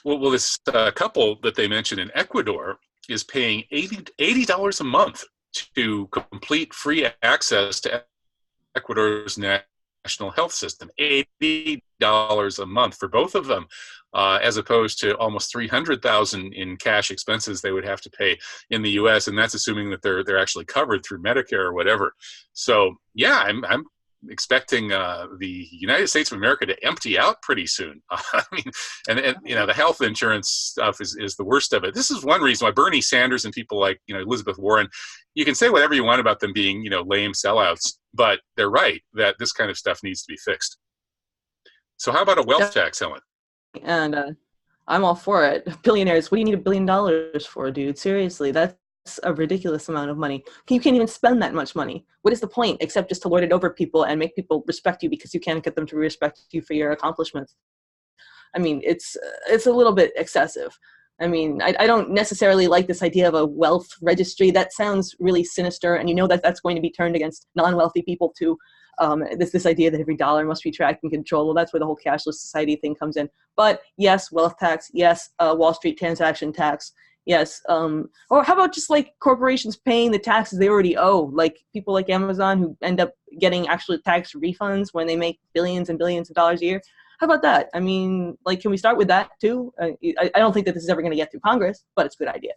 Well, this couple that they mentioned in Ecuador is paying $80 a month to complete free access to Ecuador's national health system. $80 a month for both of them, as opposed to almost $300,000 in cash expenses they would have to pay in the U.S. And that's assuming that they're actually covered through Medicare or whatever. So yeah, I'm expecting the United States of America to empty out pretty soon. I mean, and the health insurance stuff is the worst of it. This is one reason why Bernie Sanders and people like Elizabeth Warren, you can say whatever you want about them being lame sellouts, but they're right that this kind of stuff needs to be fixed. So how about a wealth tax, Helen? And I'm all for it. Billionaires, what do you need $1 billion for, dude? Seriously, that's a ridiculous amount of money. You can't even spend that much money. What is the point except just to lord it over people and make people respect you because you can't get them to respect you for your accomplishments? I mean, it's a little bit excessive. I mean, I don't necessarily like this idea of a wealth registry. That sounds really sinister, and that's going to be turned against non-wealthy people too. This idea that every dollar must be tracked and controlled. Well, that's where the whole cashless society thing comes in. But yes, wealth tax. Yes, Wall Street transaction tax. Yes. Or how about just like corporations paying the taxes they already owe? Like people like Amazon who end up getting actually tax refunds when they make billions and billions of dollars a year. How about that? I mean, like, can we start with that too? I don't think that this is ever going to get through Congress, but it's a good idea.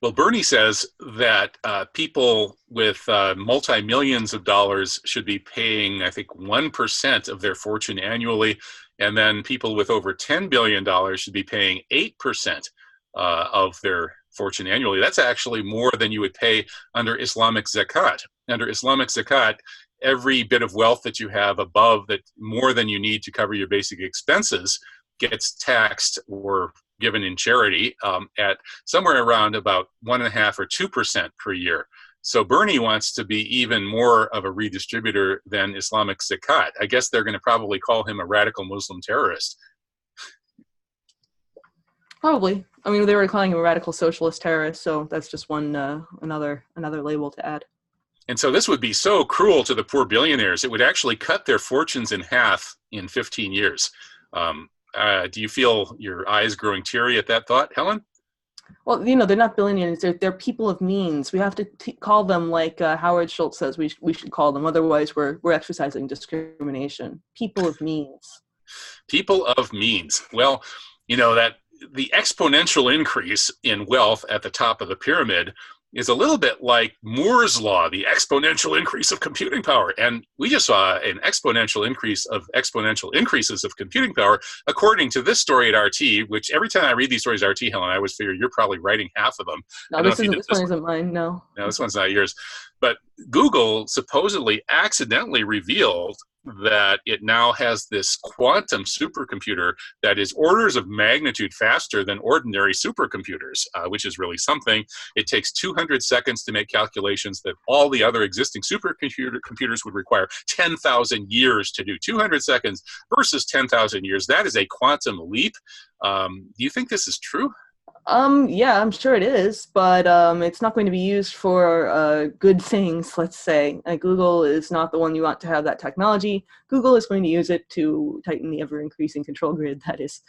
Well, Bernie says that people with multi-millions of dollars should be paying, I think, 1% of their fortune annually. And then people with over $10 billion should be paying 8% of their fortune annually. That's actually more than you would pay under Islamic zakat. Under Islamic zakat, every bit of wealth that you have above that, more than you need to cover your basic expenses, gets taxed or given in charity at somewhere around about 1.5 or 2% per year. So Bernie wants to be even more of a redistributor than Islamic zakat. I guess they're going to probably call him a radical Muslim terrorist. Probably. I mean, they were calling him a radical socialist terrorist, so that's just one another label to add. And so this would be so cruel to the poor billionaires. It would actually cut their fortunes in half in 15 years. Do you feel your eyes growing teary at that thought, Helen? Well, they're not billionaires. They're people of means. We have to call them like Howard Schultz says we should call them. Otherwise, we're exercising discrimination. People of means. People of means. Well, you know, that the exponential increase in wealth at the top of the pyramid is a little bit like Moore's law, the exponential increase of computing power. And we just saw an exponential increase of exponential increases of computing power, according to this story at RT, which every time I read these stories at RT, Helen, I always figure you're probably writing half of them. No, this one isn't mine, no. No, this one's not yours. But Google supposedly accidentally revealed that it now has this quantum supercomputer that is orders of magnitude faster than ordinary supercomputers, which is really something. It takes 200 seconds to make calculations that all the other existing supercomputers would require 10,000 years to do. 200 seconds versus 10,000 years. That is a quantum leap. Do you think this is true? Yeah, I'm sure it is, but it's not going to be used for good things, let's say. Google is not the one you want to have that technology. Google is going to use it to tighten the ever-increasing control grid that is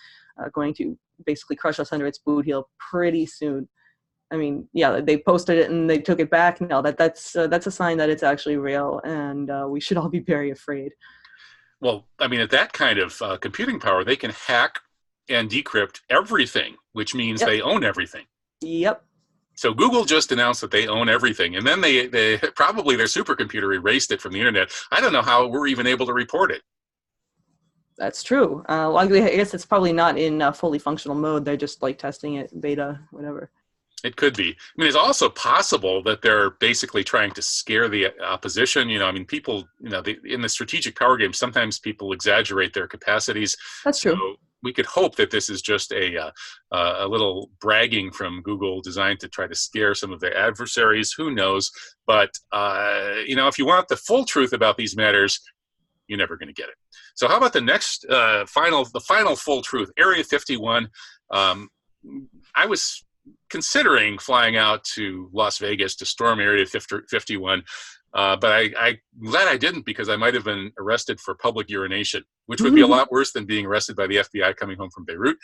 going to basically crush us under its boot heel pretty soon. I mean, yeah, they posted it and they took it back. No, that's a sign that it's actually real, and we should all be very afraid. Well, I mean, at that kind of computing power, they can hack and decrypt everything, which means they own everything. Yep. So Google just announced that they own everything, and then they probably their supercomputer erased it from the internet. I don't know how we're even able to report it. That's true. Well, I guess it's probably not in fully functional mode. They're just like testing it, beta, whatever. It could be. I mean, it's also possible that they're basically trying to scare the opposition. You know, I mean, people, you know, in the strategic power game, sometimes people exaggerate their capacities. That's true. So we could hope that this is just a little bragging from Google designed to try to scare some of their adversaries. Who knows? But, you know, if you want the full truth about these matters, you're never going to get it. So how about the next final full truth, Area 51. I was considering flying out to Las Vegas to storm Area 51. But I'm glad I didn't, because I might have been arrested for public urination, which would be a lot worse than being arrested by the FBI coming home from Beirut.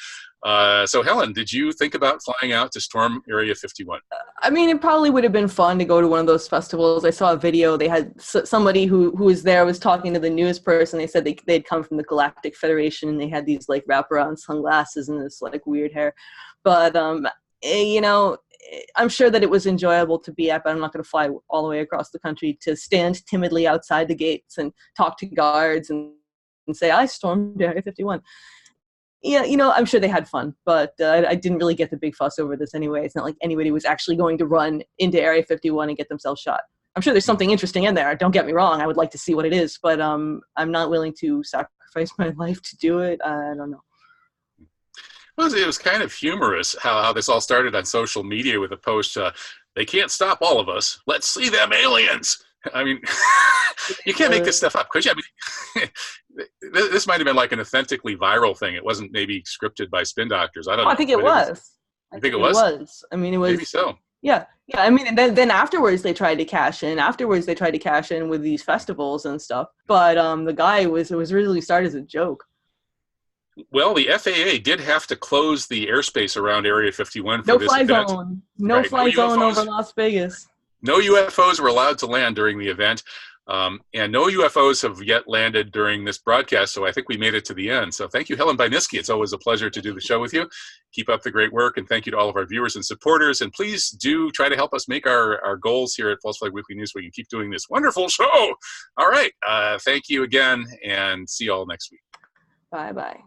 So Helen, did you think about flying out to storm Area 51? I mean, it probably would have been fun to go to one of those festivals. I saw a video. They had somebody who was there was talking to the news person. They said they'd come from the Galactic Federation, and they had these like wraparound sunglasses and this like weird hair. But, you know, I'm sure that it was enjoyable to be at, but I'm not going to fly all the way across the country to stand timidly outside the gates and talk to guards and say, I stormed Area 51. Yeah, you know, I'm sure they had fun, but I didn't really get the big fuss over this anyway. It's not like anybody was actually going to run into Area 51 and get themselves shot. I'm sure there's something interesting in there. Don't get me wrong. I would like to see what it is, but I'm not willing to sacrifice my life to do it. I don't know. Well, it was kind of humorous how this all started on social media with a post, they can't stop all of us. Let's see them aliens. I mean, you can't make this stuff up, could you? I mean, this might have been like an authentically viral thing. It wasn't maybe scripted by spin doctors. I don't know. I think it was. You think it was? I mean, it was. Maybe so. Yeah. I mean, and then afterwards they tried to cash in. Afterwards they tried to cash in with these festivals and stuff. But the guy it was really started as a joke. Well, the FAA did have to close the airspace around Area 51 for this event. No fly zone over Las Vegas. No UFOs were allowed to land during the event, and no UFOs have yet landed during this broadcast, so I think we made it to the end. So thank you, Helen Binisky. It's always a pleasure to do the show with you. Keep up the great work, and thank you to all of our viewers and supporters. And please do try to help us make our goals here at False Flag Weekly News so we can keep doing this wonderful show. All right. Thank you again, and see you all next week. Bye-bye.